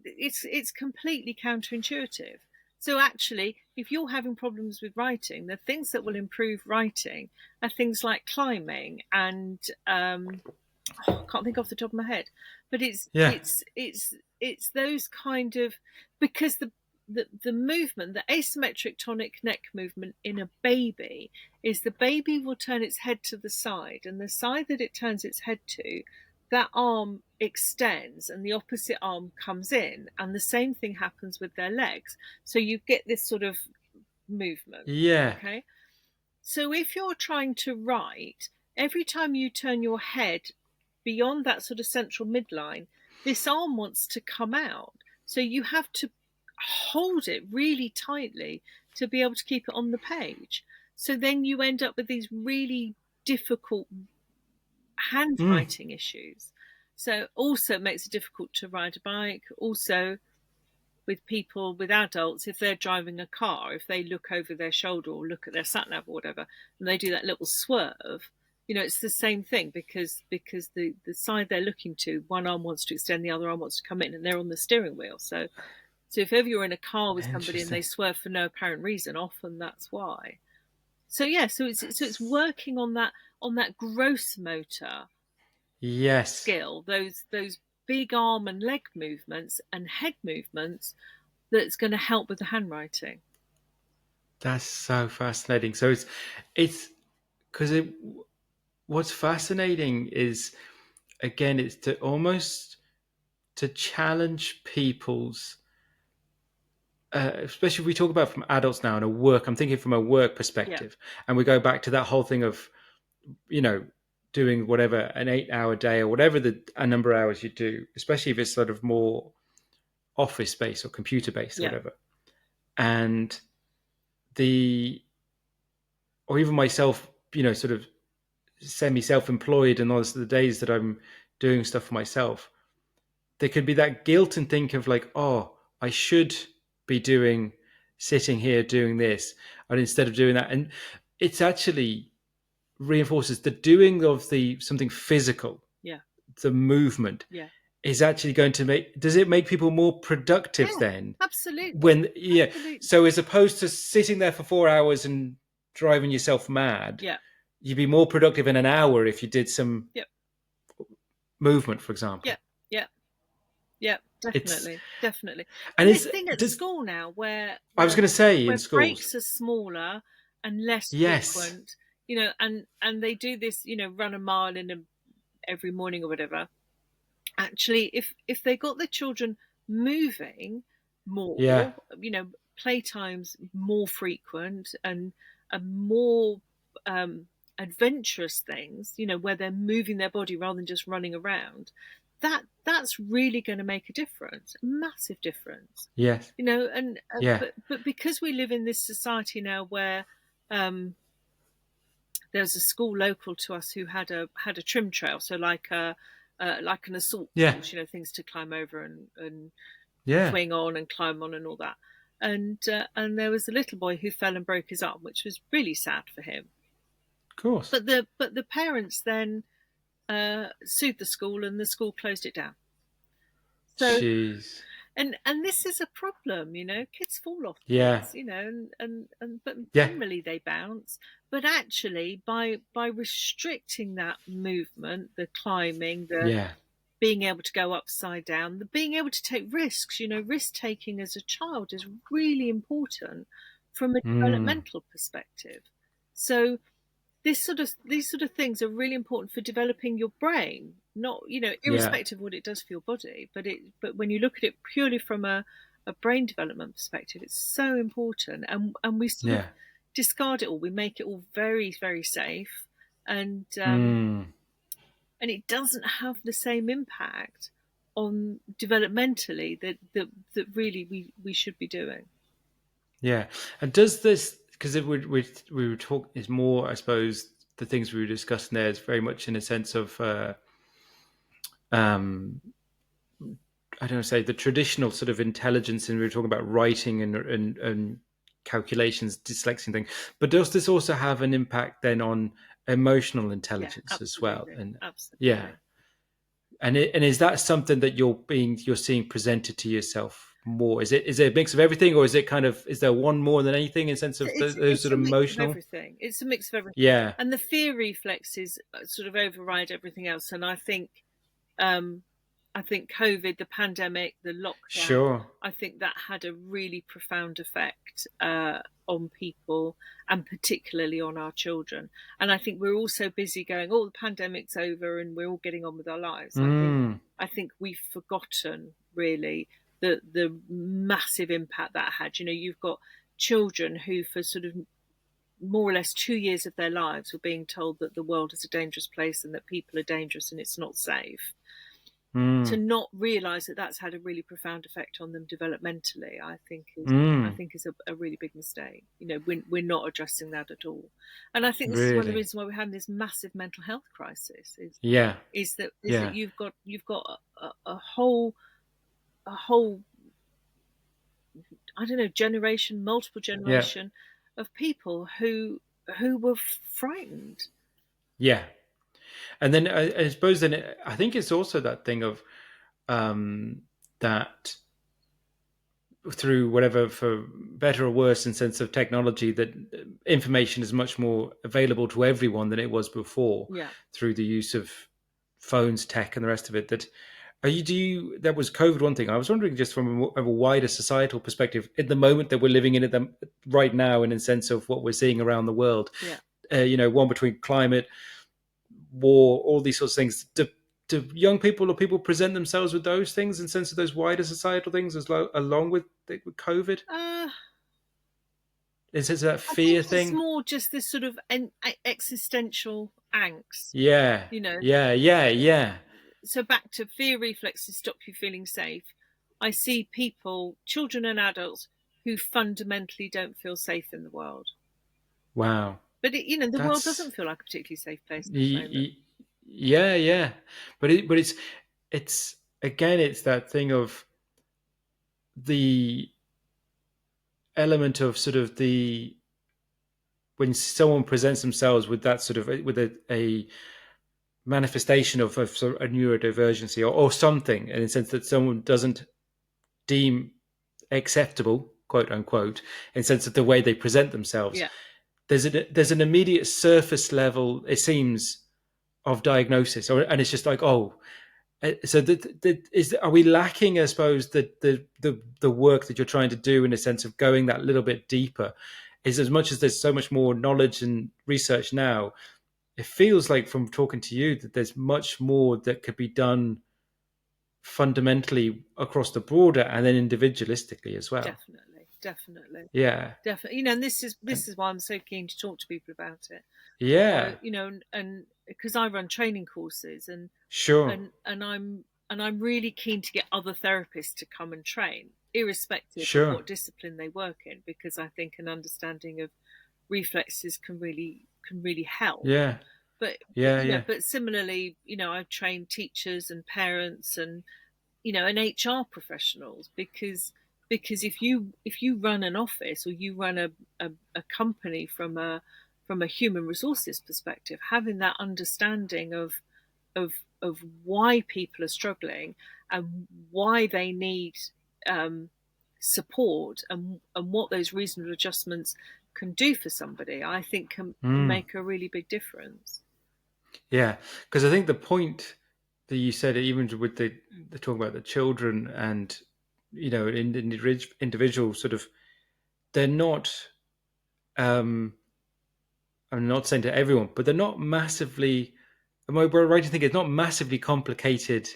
it's completely counterintuitive. So actually, if you're having problems with writing, the things that will improve writing are things like climbing and I can't think off the top of my head, but Yeah, it's those kind of, because the movement, the asymmetric tonic neck movement in a baby is the baby will turn its head to the side, and the side that it turns its head to, that arm extends and the opposite arm comes in, and the same thing happens with their legs. So you get this sort of movement. yeah, Okay. So if you're trying to write, every time you turn your head beyond that sort of central midline, this arm wants to come out. So you have to hold it really tightly to be able to keep it on the page. So then you end up with these really difficult mm, handwriting issues. So also it makes it difficult to ride a bike. Also, with people, with adults, if they're driving a car, if they look over their shoulder or look at their sat nav or whatever, and they do that little swerve, it's the same thing, because the side they're looking to, one arm wants to extend, the other arm wants to come in, and they're on the steering wheel. So if ever you're in a car with somebody and interesting. they swerve for no apparent reason, often that's why. So yeah, so it's working on that gross motor Yes, skill, those big arm and leg movements and head movements, that's going to help with the handwriting. that's so fascinating. So it's because what's fascinating is again it's to almost to challenge people's especially if we talk about from adults now and a work, I'm thinking from a work Yeah, perspective, and we go back to that whole thing of you know doing whatever an 8 hour day or whatever a number of hours you do, especially if it's sort of more office based or computer based or yeah, whatever, and the or even myself, sort of semi self employed, and all the days that I'm doing stuff for myself, there could be that guilt and think of like, oh, I should be sitting here doing this, and instead of doing that, and it's actually reinforces the doing of the something physical, yeah, the movement yeah, is actually going to does it make people more productive yeah. then Absolutely, when, yeah, absolutely. so as opposed to sitting there for 4 hours and driving yourself mad, Yeah, you'd be more productive in an hour if you did some yeah, movement, for yeah, example. yeah, yeah. It's Definitely, definitely. and And this it's thing at does school now, where I was going to say in schools. breaks are smaller and less Yes. frequent, and they do this, run a mile every morning or whatever. Actually, if they got the children moving Yeah. more, playtimes more frequent and more adventurous things, where they're moving their body rather than just running around, that's really going to make a difference, a massive difference. Yes. And Yeah. but because we live in this society now where there was a school local to us who had a trim trail, so like an assault Yeah. course, things to climb over and Yeah. swing on and climb on and all that. And there was a little boy who fell and broke his arm, which was really sad for him. Of course. But the parents then sued the school, and the school closed it down. So Jeez. and this is a problem, kids fall off Yeah. things, but Yeah. generally they bounce. But actually, by restricting that movement, the climbing, the Yeah. being able to go upside down, the being able to take risks, risk taking as a child is really important from a developmental perspective. So these sort of things are really important for developing your brain, not irrespective of what it does for your body, but when you look at it purely from a brain development perspective, it's so important. And we sort of discard it all. We make it all very, very safe, and it doesn't have the same impact on developmentally that really we should be doing. Yeah. And does this, because we were talking, is more, I suppose, the things we were discussing there is very much in a sense of, I don't know, say the traditional sort of intelligence, and we were talking about writing and calculations, dyslexia thing. But does this also have an impact then on emotional intelligence as well? And absolutely. Yeah. And is that something that you're seeing presented to yourself more? Is it a mix of everything, or is it is there one more than anything in sense of those sort of emotional? Everything. It's a mix of everything. Yeah. And the fear reflexes sort of override everything else. And I think COVID, the pandemic, the lockdown, I think that had a really profound effect on people, and particularly on our children. And I think we're all so busy going, oh, the pandemic's over and we're all getting on with our lives. I think we've forgotten really the massive impact that had. You've got children who for sort of more or less 2 years of their lives were being told that the world is a dangerous place and that people are dangerous and it's not safe. To not realise that that's had a really profound effect on them developmentally, I think is a really big mistake. We're not addressing that at all, and I think this is one of the reasons why we're having this massive mental health crisis. Is that you've got a whole I don't know, multiple generation of people who were frightened. Yeah. And then I suppose I think it's also that thing of that through whatever, for better or worse in sense of technology, that information is much more available to everyone than it was before through the use of phones, tech, and the rest of it. That that was COVID one thing. I was wondering, just from a wider societal perspective, in the moment that we're living in it right now, and in sense of what we're seeing around the world, one between climate, war, all these sorts of things. Do young people or people present themselves with those things in sense of those wider societal things along with COVID? Is it that fear thing? It's more just this sort of existential angst. Yeah. Yeah. So back to fear reflexes stop you feeling safe. I see people, children and adults, who fundamentally don't feel safe in the world. Wow. But the world doesn't feel like a particularly safe place at the moment. Yeah. But it's again, it's that thing of the element of sort of when someone presents themselves with that sort of with a manifestation of sort of a neurodivergency or something, in the sense that someone doesn't deem acceptable, quote unquote, in the sense of the way they present themselves. Yeah. There's an immediate surface level, it seems, of diagnosis, and it's just like, oh, so are we lacking, I suppose, the work that you're trying to do in a sense of going that little bit deeper? Is as much as there's so much more knowledge and research now, it feels like from talking to you that there's much more that could be done fundamentally across the broader and then individualistically as well. Definitely. definitely. Yeah. Definitely, and this is why I'm so keen to talk to people about it. Yeah. And because I run training courses, Sure. and I'm really keen to get other therapists to come and train, irrespective of Sure. what discipline they work in, because I think an understanding of reflexes can really help. Yeah. But Yeah. Yeah. but similarly, I've trained teachers and parents and HR professionals, because if you run an office, or you run a company from a human resources perspective, having that understanding of of why people are struggling and why they need um, support, and what those reasonable adjustments can do for somebody, I think can Mm. make a really big difference. Yeah. Because I think the point that you said, even with the talk about the children and individual sort of, they're not. Um, I'm not saying to everyone, but they're not massively. Am I right to think it's not massively complicated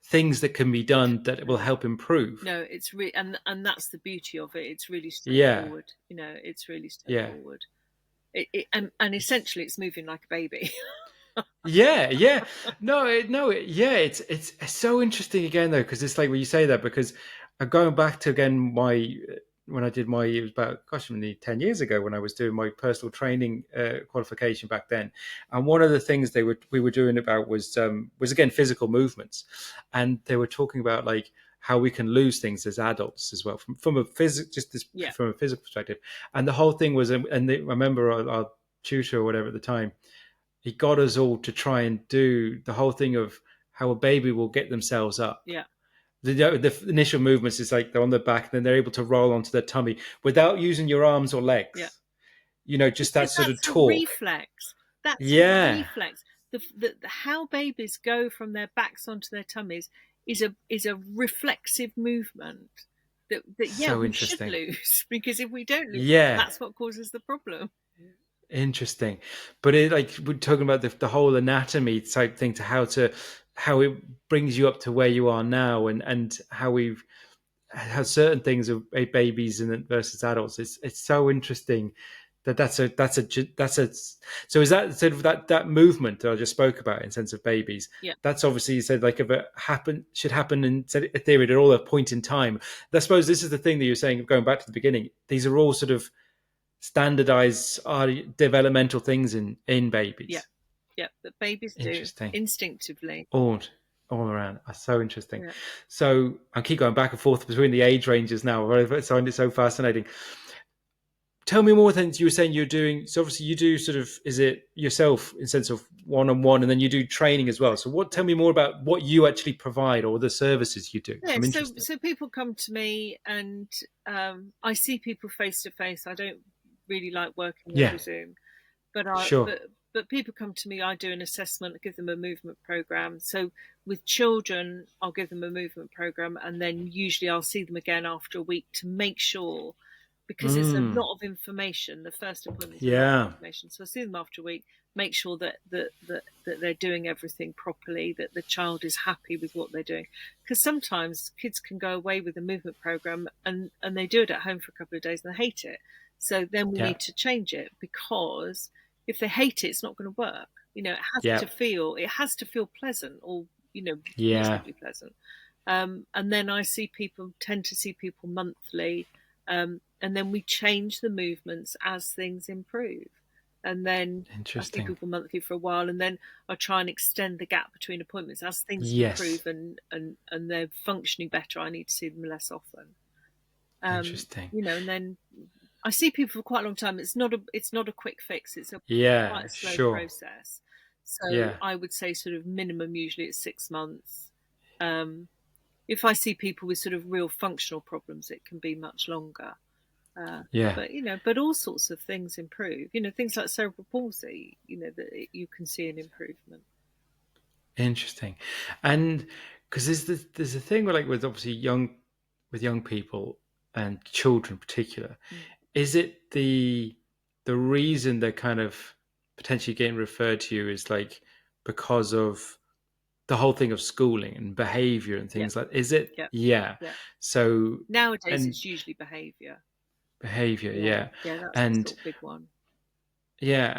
things that can be done that will No, help improve? no, it's and that's the beauty of it. It's really Yeah. straightforward. It's really Yeah. straightforward. And essentially, it's moving like a baby. Yeah, yeah, yeah. It's so interesting again though, because it's like when you say that, because I'm going back to again my when I did my, it was about, gosh, nearly 10 years ago, when I was doing my personal training qualification back then, and one of the things we were doing about was again physical movements, and they were talking about like how we can lose things as adults as well from a Yeah, from a physical perspective, and the whole thing was, I remember our tutor or whatever at the time, he got us all to try and do the whole thing of how a baby will get themselves up. yeah, The initial movements is like they're on their back, and then they're able to roll onto their tummy without using your arms or yeah. legs. Just that Because sort of that's a talk. reflex. That's a Yeah, reflex. How babies go from their backs onto their tummies is a reflexive movement that yeah, so we should interesting. lose, because if we don't lose, Yeah, that's what causes the problem. interesting. But it, like, we're talking about the whole anatomy type thing, to how it brings you up to where you are now, and how certain things are babies and versus adults. It's so interesting that's a so is that sort of that movement that I just spoke about in sense of babies, Yeah, that's obviously, you said, like, if it should happen in theory at all a point in time. I suppose this is the thing that you're saying, going back to the beginning, these are all sort of standardized developmental things in yeah, babies. yeah. That babies do Interesting. instinctively. all all around are so interesting. Yeah. So I keep going back and forth between the age ranges now. I find it so fascinating. Tell me more things you were saying you're doing. So obviously you do sort of, is it yourself in sense of one-on-one, and then you do training as well. So tell me more about what you actually provide, or the services you do. Yeah, I'm so interested. so people come to me, and I see people face to face. I don't really like working Yeah, over Zoom, but I sure. but people come to me. I do an assessment, I give them a movement program. So with children, I'll give them a movement program, and then usually I'll see them again after a week to make sure, because it's a Mm, lot of information. The first appointment is a lot of yeah, information, so I see them after a week, make sure that they're doing everything properly, that the child is happy with what they're doing, because sometimes kids can go away with a movement program, and they do it at home for a couple of days and they hate it. So then we yeah, need to change it, because if they hate it, it's not going to work. It has yeah, to feel pleasant, or yeah. reasonably pleasant. And then tend to see people monthly, and then we change the movements as things improve. And then I see Interesting. people monthly for a while, and then I try and extend the gap between appointments as things Yes. improve, and they're functioning better. I need to see them less often. Interesting. And then I see people for quite a long time. It's not a quick fix. It's quite Yeah, a slow sure. process. So Yeah, I would say sort of minimum usually it's 6 months. Um, if I see people with sort of real functional problems, it can be much longer. Uh, yeah. but all sorts of things improve. Things like cerebral palsy. You can see an improvement. Interesting. And because there's a thing where, like, with obviously young people and children in particular, Mm. is it the reason they're kind of potentially getting referred to you is like because of the whole thing of schooling and behavior and Yeah, things like, is it? yeah, Yeah. yeah. So, Nowadays, and it's usually behaviour. behavior, Yeah, yeah. yeah, that's the And sort of big one. yeah,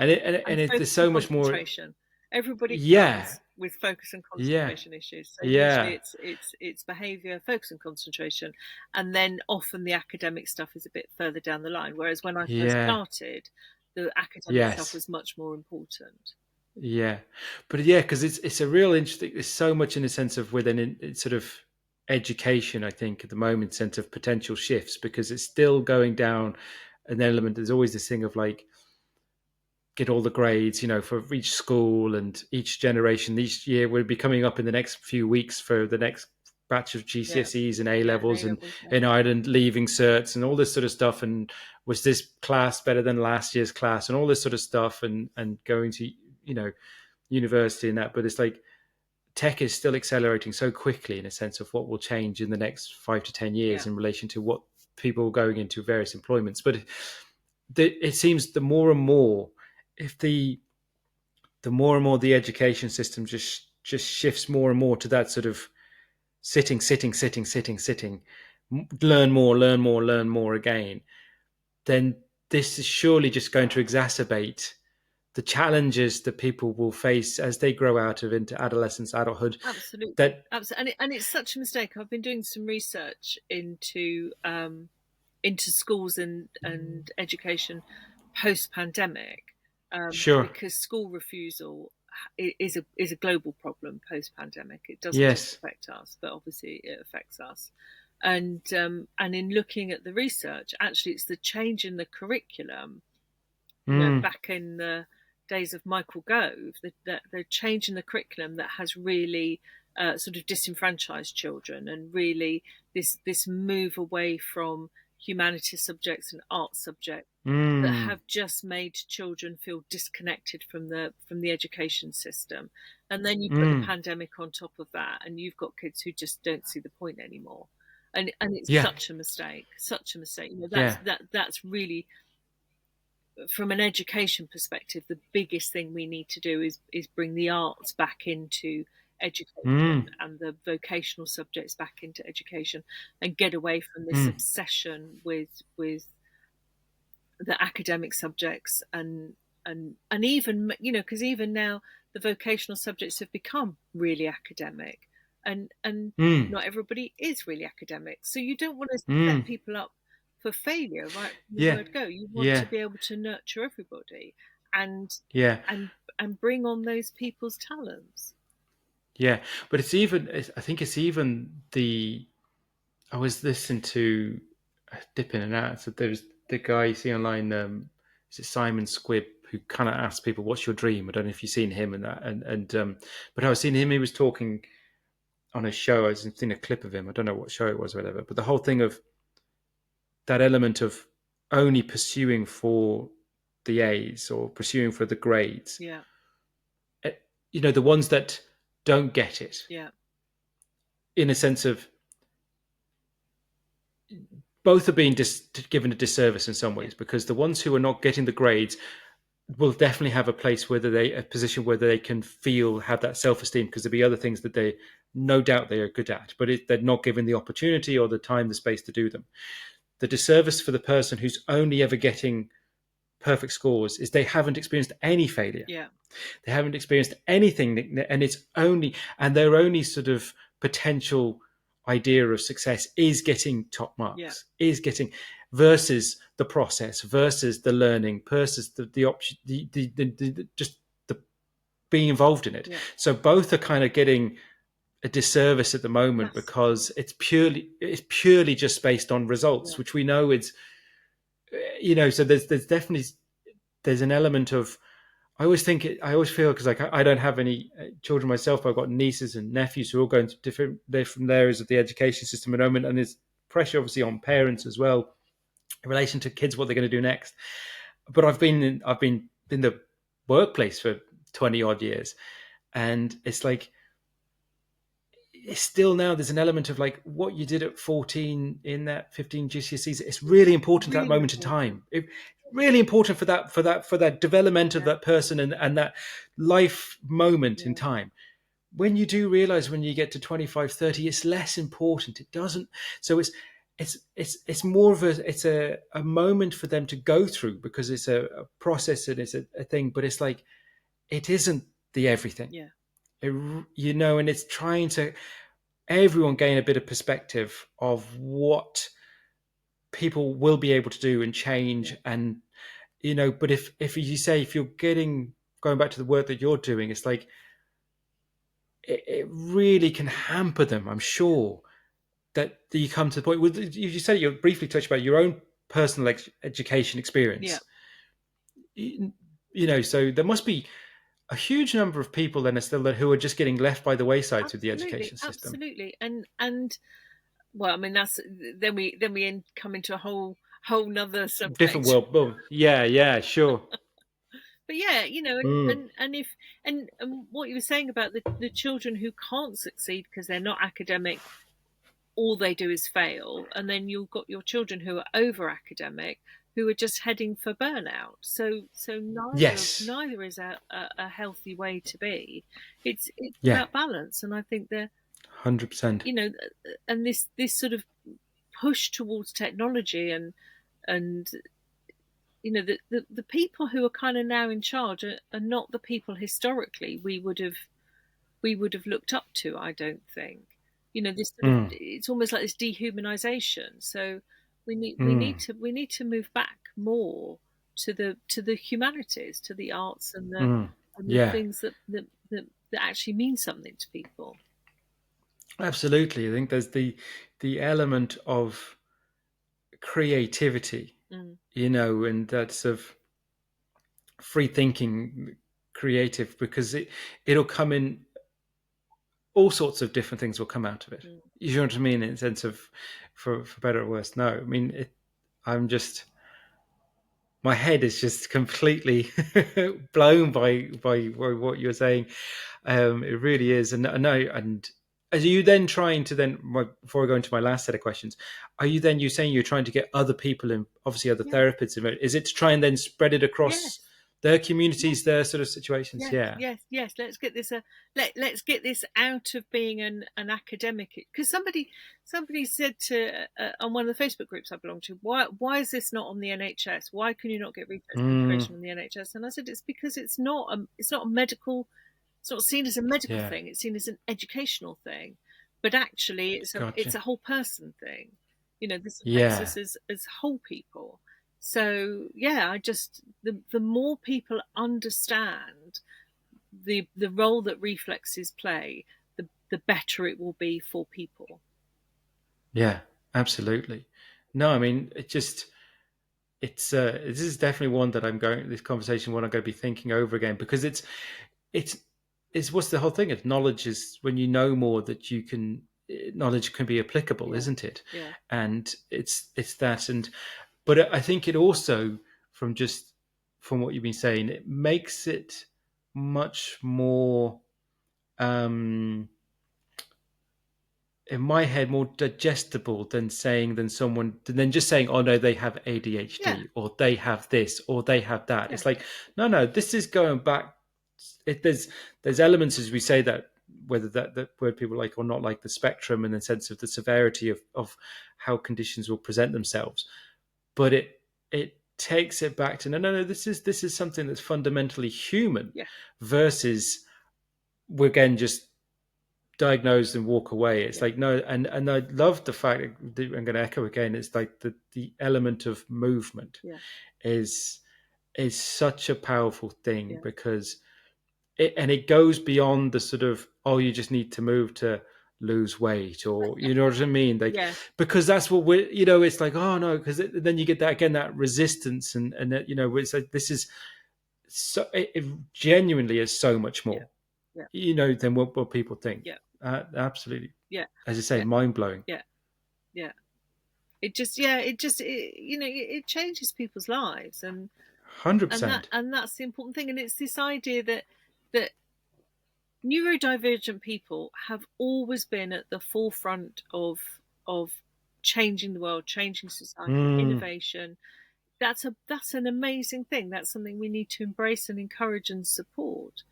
And there's focus and so much more. concentration. Everybody Yeah, comes with focus and yeah, concentration issues. So usually yeah, it's behaviour, focus and concentration, and then often the academic stuff is a bit further down the line. Whereas when I first yeah, started, the academic stuff yes, was much more important. yeah. But yeah, because it's a real interesting. There's so much in the sense of within sort of education. I think at the moment, sense of potential shifts because it's still going down an element. There's always this thing of like get all the grades, for each school and each generation. Each year will be coming up in the next few weeks for the next batch of Yeah, GCSEs and A yeah, and levels A and levels. Yeah, in Ireland leaving certs and all this sort of stuff. And was this class better than last year's class and all this sort of stuff and going to, university and that. But it's like tech is still accelerating so quickly in a sense of what will change in the next 5 to 10 years yeah, in relation to what people going into various employments. But it seems the more and more, if the more and more the education system just shifts more and more to that sort of sitting, learn more, learn more, learn more again, then this is surely just going to exacerbate the challenges that people will face as they grow out of into adolescence, adulthood. absolutely, That absolutely. And it's such a mistake. I've been doing some research into schools and education post pandemic, sure, because school refusal is a global problem post pandemic. It doesn't just yes, affect us, but obviously it affects us. And in looking at the research, actually, it's the change in the curriculum. mm, Back in the days of Michael Gove, the change in the curriculum that has really sort of disenfranchised children, and really this move away from humanities subjects and art subjects that mm, have just made children feel disconnected from the education system. And then you put the mm, pandemic on top of that, and you've got kids who just don't see the point anymore. And it's yeah, such a mistake, such a mistake. That's yeah, that's really, from an education perspective, the biggest thing we need to do is bring the arts back into education mm, and the vocational subjects back into education, and get away from this mm, obsession with the academic subjects, and even, because even now the vocational subjects have become really academic, and mm, not everybody is really academic, so you don't want to set mm, people up for failure right from the yeah, word go. You want to yeah, be able to nurture everybody, and yeah, and and bring on those people's talents. yeah. But I think it's even I was listening to dip in and out. So there's the guy you see online, is it Simon Squibb, who kind of asks people, "What's your dream?" I don't know if you've seen him and that, but I was seeing him. He was talking on a show. I was seeing a clip of him. I don't know what show it was or whatever. But the whole thing of that element of only pursuing for the A's or pursuing for the grades, Yeah, eh, the ones that don't get it, yeah, in a sense of both are being given a disservice in some yeah, ways because the ones who are not getting the grades will definitely have a place where a position where they can have that self-esteem because there'll be other things that they no doubt they are good at, but they're not given the opportunity or the time, the space to do them. The disservice for the person who's only ever getting perfect scores is they haven't experienced any failure. yeah, They haven't experienced anything, and their only sort of potential idea of success is getting top yeah, marks, is getting versus the process, versus the learning, versus the option, just the being involved in it. yeah. So both are kind of getting a disservice at the moment Massively. because it's purely just based on Yeah, results, which we know it's So there's definitely there's an element of I always feel because like I don't have any children myself, but I've got nieces and nephews who are all going to different areas of the education system at the moment, and there's pressure obviously on parents as well in relation to kids what they're going to do next. But I've been in the workplace for 20 odd years, and it's like it's still now there's an element of like what you did at 14 in that 15 GCSEs. It's really important at that really moment in important. time. Really important for that development of Yeah, that person and that life moment in yeah, time. When you do realize when you get to 25, 30, it's less important. It doesn't. So it's more of a moment for them to go through, because it's a process and it's a thing, but it's like it isn't the everything. Yeah. It, and it's trying to everyone gain a bit of perspective of what people will be able to do and change. Yeah. And but if you say, if you're going back to the work that you're doing, it's like it really can hamper them, I'm sure, that you come to the point with, you said, you briefly touched about your own personal education Yeah. experience. So there must be a huge number of people then still who are just getting left by the wayside through the Absolutely. education system. Absolutely. And well, I mean, that's then we come into a whole nother Different subject. world. Boom. Yeah, sure. But yeah, Mm, and if and what you were saying about the children who can't succeed because they're not academic, all they do is fail, and then you've got your children who are over academic, who are just heading for burnout. So yes. neither is a healthy way to be. It's Yeah. about balance, and I think that 100%. you know, and this sort of push towards technology and the people who are kind of now in charge are not the people historically we would have looked up to. I don't think this sort of, Mm, it's almost like this dehumanization. So we need we mm, need to we need to move back more to the humanities, to the arts mm. and the Yeah, things that actually mean something to people. absolutely. I think there's the element of creativity, Mm. and that's of free thinking, creative, because it'll come in, all sorts of different things will come out of it. Mm. You know what I mean? In the sense of, for better or worse. No, I mean I'm just, my head is just completely blown by what you're saying. It really is, and I know. And are you then trying to then, before I go into my last set of questions, are you then, you saying you're trying to get other people in, obviously other Yeah. therapists in it? Is it to try and then spread it across Yes. their Yes. communities, their sort of situations? Yes, Yeah. yes, yes. Let's get this out of being an academic. Because somebody said to on one of the Facebook groups I belong to, why is this not on the NHS? Why can you not get research Mm, information on the NHS? And I said it's because it's not a medical, it's not seen as a medical yeah. thing. It's seen as an educational thing, but actually it's Gotcha. a whole person thing. This affects Yeah. us as whole people. So yeah, the more people understand the role that reflexes play, the better it will be for people. Yeah. Absolutely. No, I mean, this is definitely one that this conversation one I'm going to be thinking over again, because it's it's what's the whole thing of knowledge, is when you know more that you can, knowledge can be applicable, Yeah, isn't it? yeah, And it's that. And but I think it also, from what you've been saying, it makes it much more, um in my head, more digestible than just saying, oh no, they have yeah, ADHD, or they have this, or they have that. yeah, It's like, no, this is going back. There's elements, as we say, that whether that word people like or not, like the spectrum, and the sense of the severity of how conditions will present themselves. But it takes it back to, no, this is something that's fundamentally human, yeah, versus we're again just diagnosed and walk away. It's yeah, like, no. And I love the fact that I'm going to echo again. It's like the element of movement yeah, is such a powerful thing, yeah, because it goes beyond the sort of, oh, you just need to move to lose weight, or you know what I mean, like, yeah, because that's what we're, it's like, oh no, because then you get that again, that resistance, and that, it's like, this is so, it genuinely is so much yeah, more, yeah, than what people think. yeah, Absolutely, yeah, as I say, yeah, mind blowing. yeah, yeah. It changes people's lives, Hundred and that percent. and that's the important thing. And it's this idea that neurodivergent people have always been at the forefront of changing the world, changing society, Mm, innovation. That's an amazing thing. That's something we need to embrace and encourage and support.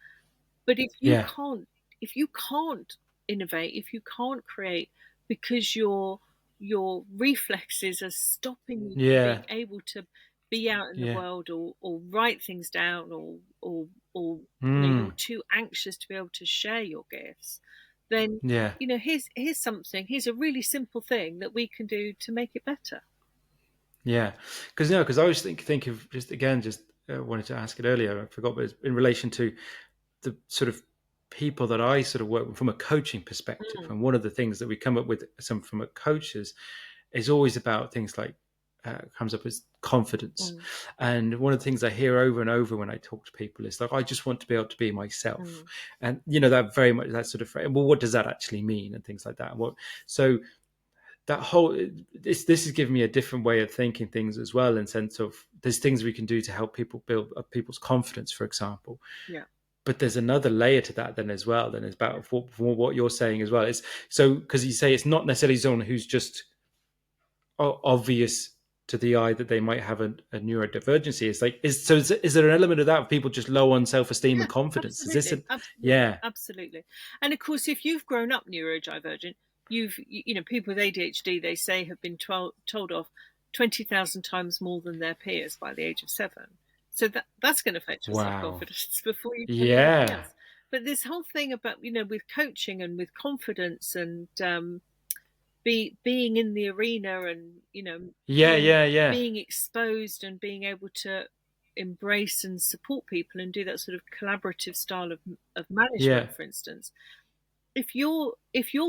But yeah. if you can't innovate, if you can't create because you're your reflexes are stopping you from being Yeah. able to be out in the Yeah. world, or write things down, or you're Mm. too anxious to be able to share your gifts, then Yeah. here's a really simple thing that we can do to make it better. Yeah. Because I was think of just again, just wanted to ask it earlier. I forgot, but it's in relation to the sort of people that I sort of work with from a coaching perspective. Mm, And one of the things that we come up with some from a coaches is always about things like comes up as confidence. mm, And one of the things I hear over and over when I talk to people is like, I just want to be able to be myself. mm, And that very much that sort of, well, what does that actually mean, and things like that. So that whole this has given me a different way of thinking things as well, in sense of there's things we can do to help people build up people's confidence, for example. yeah, But there's another layer to that then as well. Then it's yeah, about what you're saying as well. It's so, because you say it's not necessarily someone who's just obvious to the eye that they might have a neurodivergency. It's like, is there an element of that of people just low on self-esteem yeah, and confidence? Is this absolutely, a absolutely, yeah, absolutely. And of course, if you've grown up neurodivergent, people with ADHD, they say, have been told off 20,000 times more than their peers by the age of 7. So that's going to affect your wow, self-confidence before you get anything yeah, else. But this whole thing about, with coaching and with confidence, and being in the arena, and yeah, being yeah, yeah, being exposed, and being able to embrace and support people, and do that sort of collaborative style of yeah, management, for instance. If your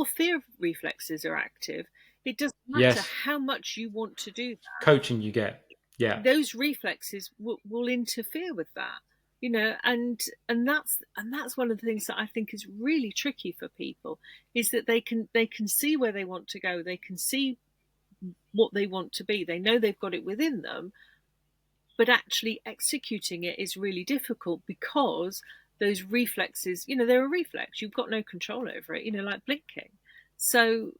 fear reflexes are active, it doesn't matter yes, how much you want to do coaching you get, yeah, those reflexes will interfere with that, and that's one of the things that I think is really tricky for people, is that they can see where they want to go, they can see what they want to be, they know they've got it within them, but actually executing it is really difficult, because those reflexes, they're a reflex, you've got no control over it, like blinking. So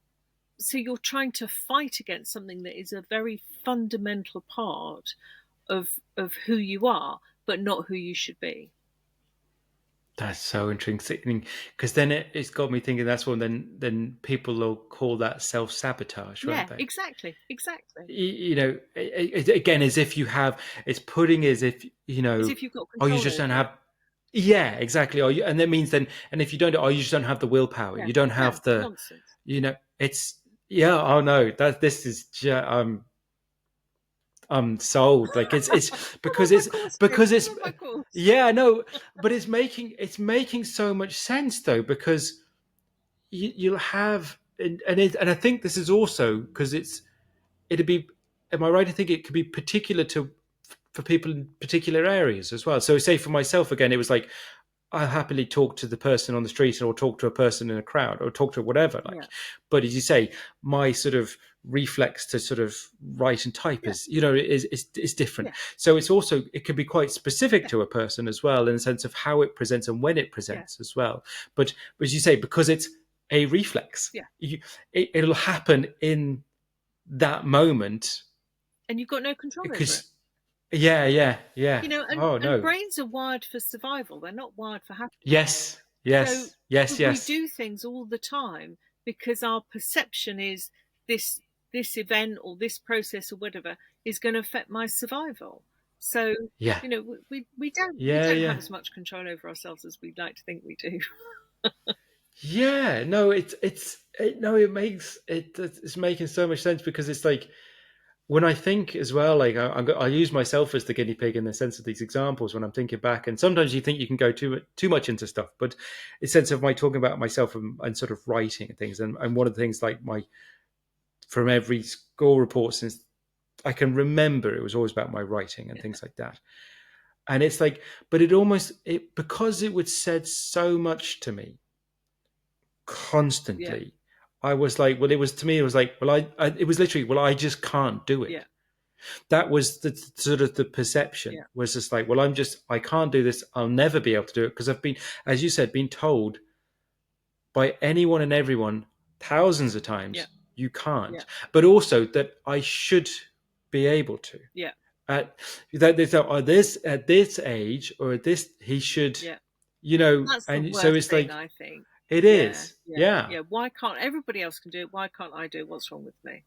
so you're trying to fight against something that is a very fundamental part of who you are, but not who you should be. that's so interesting, because then it's got me thinking that's one, then people will call that self-sabotage, won't Yeah, they? exactly, exactly. Again, as if you have, it's putting as if, As if you've got oh, you control just don't over it. have, yeah, exactly. And that means then, and if you don't, oh, you just don't have the willpower. Yeah, You don't no, have the, nonsense. it's, yeah, oh no, this is just, I'm sold. Like it's Come on my course, Chris. because it's, Come on my course. yeah, no, but it's making so much sense though, because you'll have, and I think this is also because it'd be, am I right to think it could be particular to for people in particular areas as well? So say for myself again, it was like I'll happily talk to the person on the street, or talk to a person in a crowd, or talk to whatever, Yeah, like, but as you say, my sort of reflex to sort of write and type yeah, is different. yeah, So it can be quite specific yeah, to a person as well, in the sense of how it presents and when it yeah, presents as well. But as you say, because it's a reflex, yeah. it'll happen in that moment, And you've got no control over it. because yeah, yeah, yeah. And Oh and no. brains are wired for survival. They're not wired for happiness. Yes, So yes, yes, we yes. do things all the time because our perception is this this event or this process or whatever is going to affect my survival. So Yeah, we don't yeah, have yeah, as much control over ourselves as we'd like to think we do. yeah. No, no, it's making so much sense, because it's like when I think as well, like I use myself as the guinea pig in the sense of these examples when I'm thinking back, and sometimes you think you can go too much into stuff, but in sense of my talking about myself and sort of writing and things, and one of the things like my from every school report since I can remember, it was always about my writing and Yeah, things like that. And it's like, but it because it would said so much to me yeah, constantly. I was like, well, it was to me, it was like, well, it was literally, well, I just can't do yeah, it. That was the sort of the perception, yeah, was just like, well, I can't do this. I'll never be able to do it, because I've been, as you said, been told by anyone and everyone thousands of yeah, times, you yeah, can't, but also that I should be able to. yeah, At that, at this age, or at this, he should, yeah. That's the and so worst it's thing, like, I think. it Yeah, is, yeah, yeah. yeah. Why can't everybody else can do it? Why can't I do it? What's wrong with me?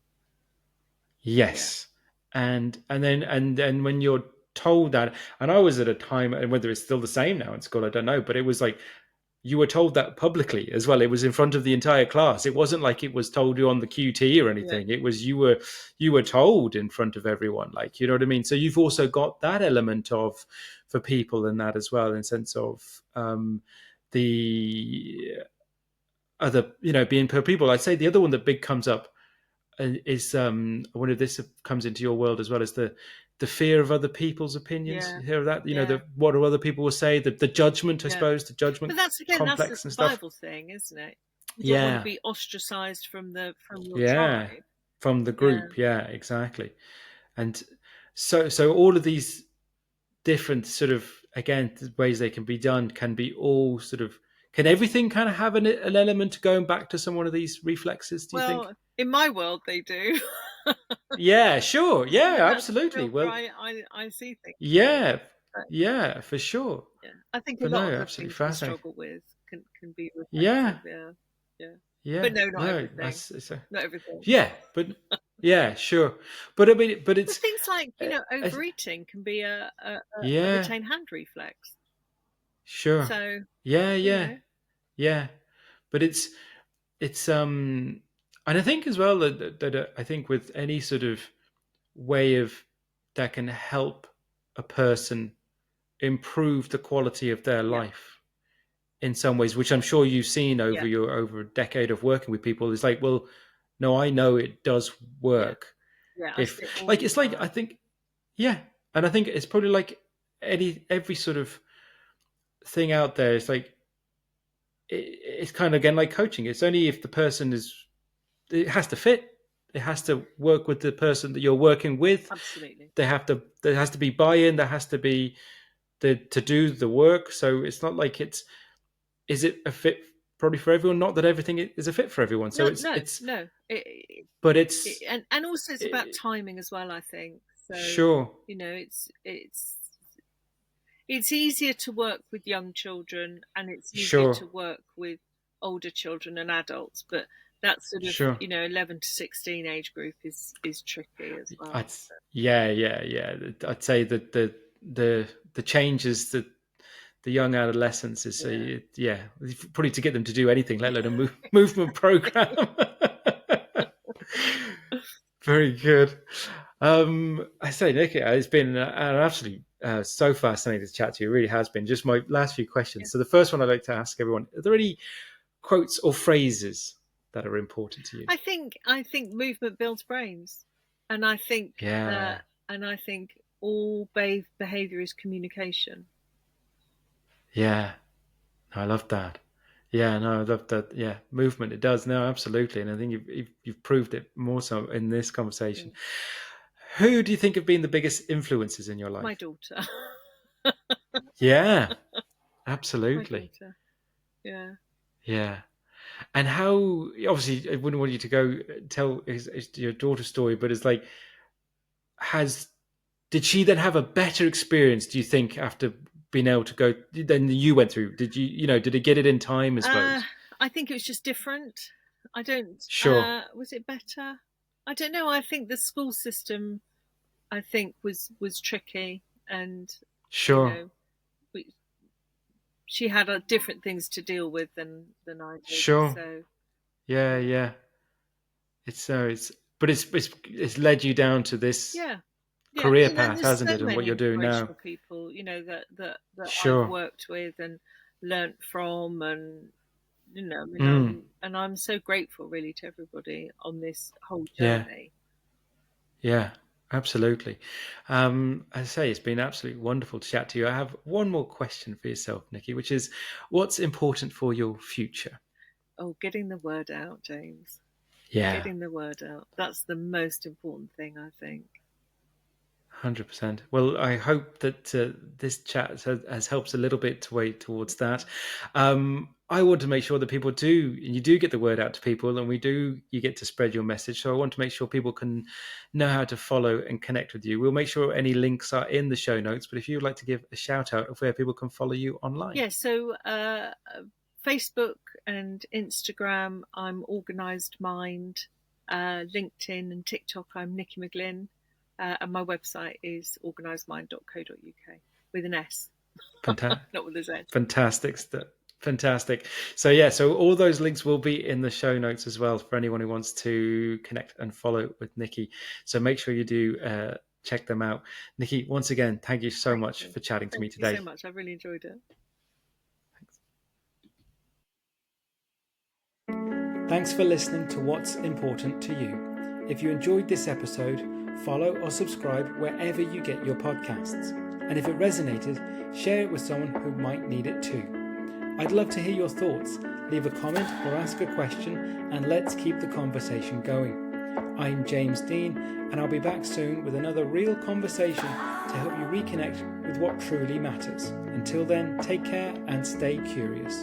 Yeah, Yes. And then when you're told that, and I was at a time, and whether it's still the same now in school, I don't know, but it was like you were told that publicly as well. It was in front of the entire class. It wasn't like it was told you on the QT or yeah. anything. It was you were told in front of everyone, like, you know what I mean? So you've also got that element of for people in that as well, in the sense of the other, being per people. I'd say the other one that big comes up is I wonder if this comes into your world as well, as the fear of other people's opinions. Yeah, You hear that? yeah, The what do other people will say? The judgment, I yeah. suppose, the But judgment that's the complex and stuff. survival thing, isn't it? You don't want to Yeah, be ostracized from your yeah, tribe. from the Yeah. group. Yeah, exactly. And so all of these different sort of, again, ways they can be done can be all sort of, can everything kind of have an element going back to some one of these reflexes, do you think? Well, in my world, they do. Yeah, sure. You Yeah, know, that's the absolutely. filter Well, I see things through. yeah, But yeah, for sure. yeah, I think a But lot no, of the absolutely things we fascinating. struggle with can be Yeah, reflexive. Yeah, yeah. yeah. But no, not No, everything. that's it's a, Not everything. yeah, but yeah, sure. But I mean, but But it's things like, uh, uh, overeating can be a yeah, retained hand reflex. sure. So, Yeah, you yeah, know, yeah. But it's and I think as well that I think with any sort of way of that can help a person improve the quality of their yeah, life in some ways, which I'm sure you've seen yeah, over a decade of working with people, is like, well, no, I know it does yeah, work. yeah. I see If it all like the it's like I time. think, yeah, and I think it's probably like every sort of thing out there. It's like it's kind of, again, like coaching. It's only if the person is, it has to fit. It has to work with the person that you're working with. Absolutely. There has to be buy-in. There has to be to do the work. So it's not like is it a fit probably for everyone? Not that everything is a fit for everyone. So No, it's no, it's no. but it's And also it's about it, timing as well, I think. So, sure, it's easier to work with young children and it's easier sure, to work with older children and adults, but that sort of, sure. 11 to 16 age group is tricky as well. I'd Yeah, yeah, yeah. I'd say that the changes that the young adolescents is Yeah. yeah, probably to get them to do anything, let alone a movement program. Very good. I say, Nick, it's been an absolutely so fascinating to chat to you. It really has been. Just my last few Yeah. questions. So the first one I'd like to ask everyone: are there any quotes or phrases that are important to you? I think movement builds brains, and I think Yeah, all behavior is communication. yeah. I love that. Yeah, no, I love that. Yeah, movement. It does. No, absolutely. And I think you've proved it more so in this Yeah. conversation. Who do you think have been the biggest influences in your My life? daughter. Yeah, My absolutely. daughter. Yeah. Yeah. And how, obviously, I wouldn't want you to go tell your daughter's story, but it's like, has, did she then have a better experience, do you think, after being able to go than you went through? Did did it get it in time, I Uh, suppose? I think it was just different. I don't. Sure, Was it better? I don't know. I think the school system, I think, was tricky, and you sure, know, we, she had different things to deal with than I did. sure. So Yeah, yeah, yeah. It's but it's led you down to this yeah, yeah. career And path, there's hasn't so it? And what many you're doing now. inspirational people, that I've Sure. worked with and learnt from, and I mean, Mm, I'm so grateful really to everybody on this whole yeah. journey. Yeah. Absolutely. As I say, it's been absolutely wonderful to chat to you. I have one more question for yourself, Nikki, which is, what's important for your future? Oh, getting the word out, James. Yeah. Getting the word out. That's the most important thing, I think. 100%. Well, I hope that this chat has helped a little bit to way towards that. I want to make sure that people you do get the word out to people, and you get to spread your message. So I want to make sure people can know how to follow and connect with you. We'll make sure any links are in the show notes. But if you'd like to give a shout out of where people can follow you online. Yeah, so Facebook and Instagram, I'm Organised Mind. LinkedIn and TikTok, I'm Niki McGlynn. And my website is organisedmind.co.uk with an S, Fanta- not with a Z. Fantastic stuff. Fantastic. So yeah, so all those links will be in the show notes as well for anyone who wants to connect and follow with Niki. So make sure you do check them out. Niki, once again, thank you so much for chatting to me today. Thank you so much. I really enjoyed it. Thanks for listening to What's Important to You. If you enjoyed this episode, follow or subscribe wherever you get your podcasts. And if it resonated, share it with someone who might need it too. I'd love to hear your thoughts. Leave a comment or ask a question, and let's keep the conversation going. I'm James Dean, and I'll be back soon with another real conversation to help you reconnect with what truly matters. Until then, take care and stay curious.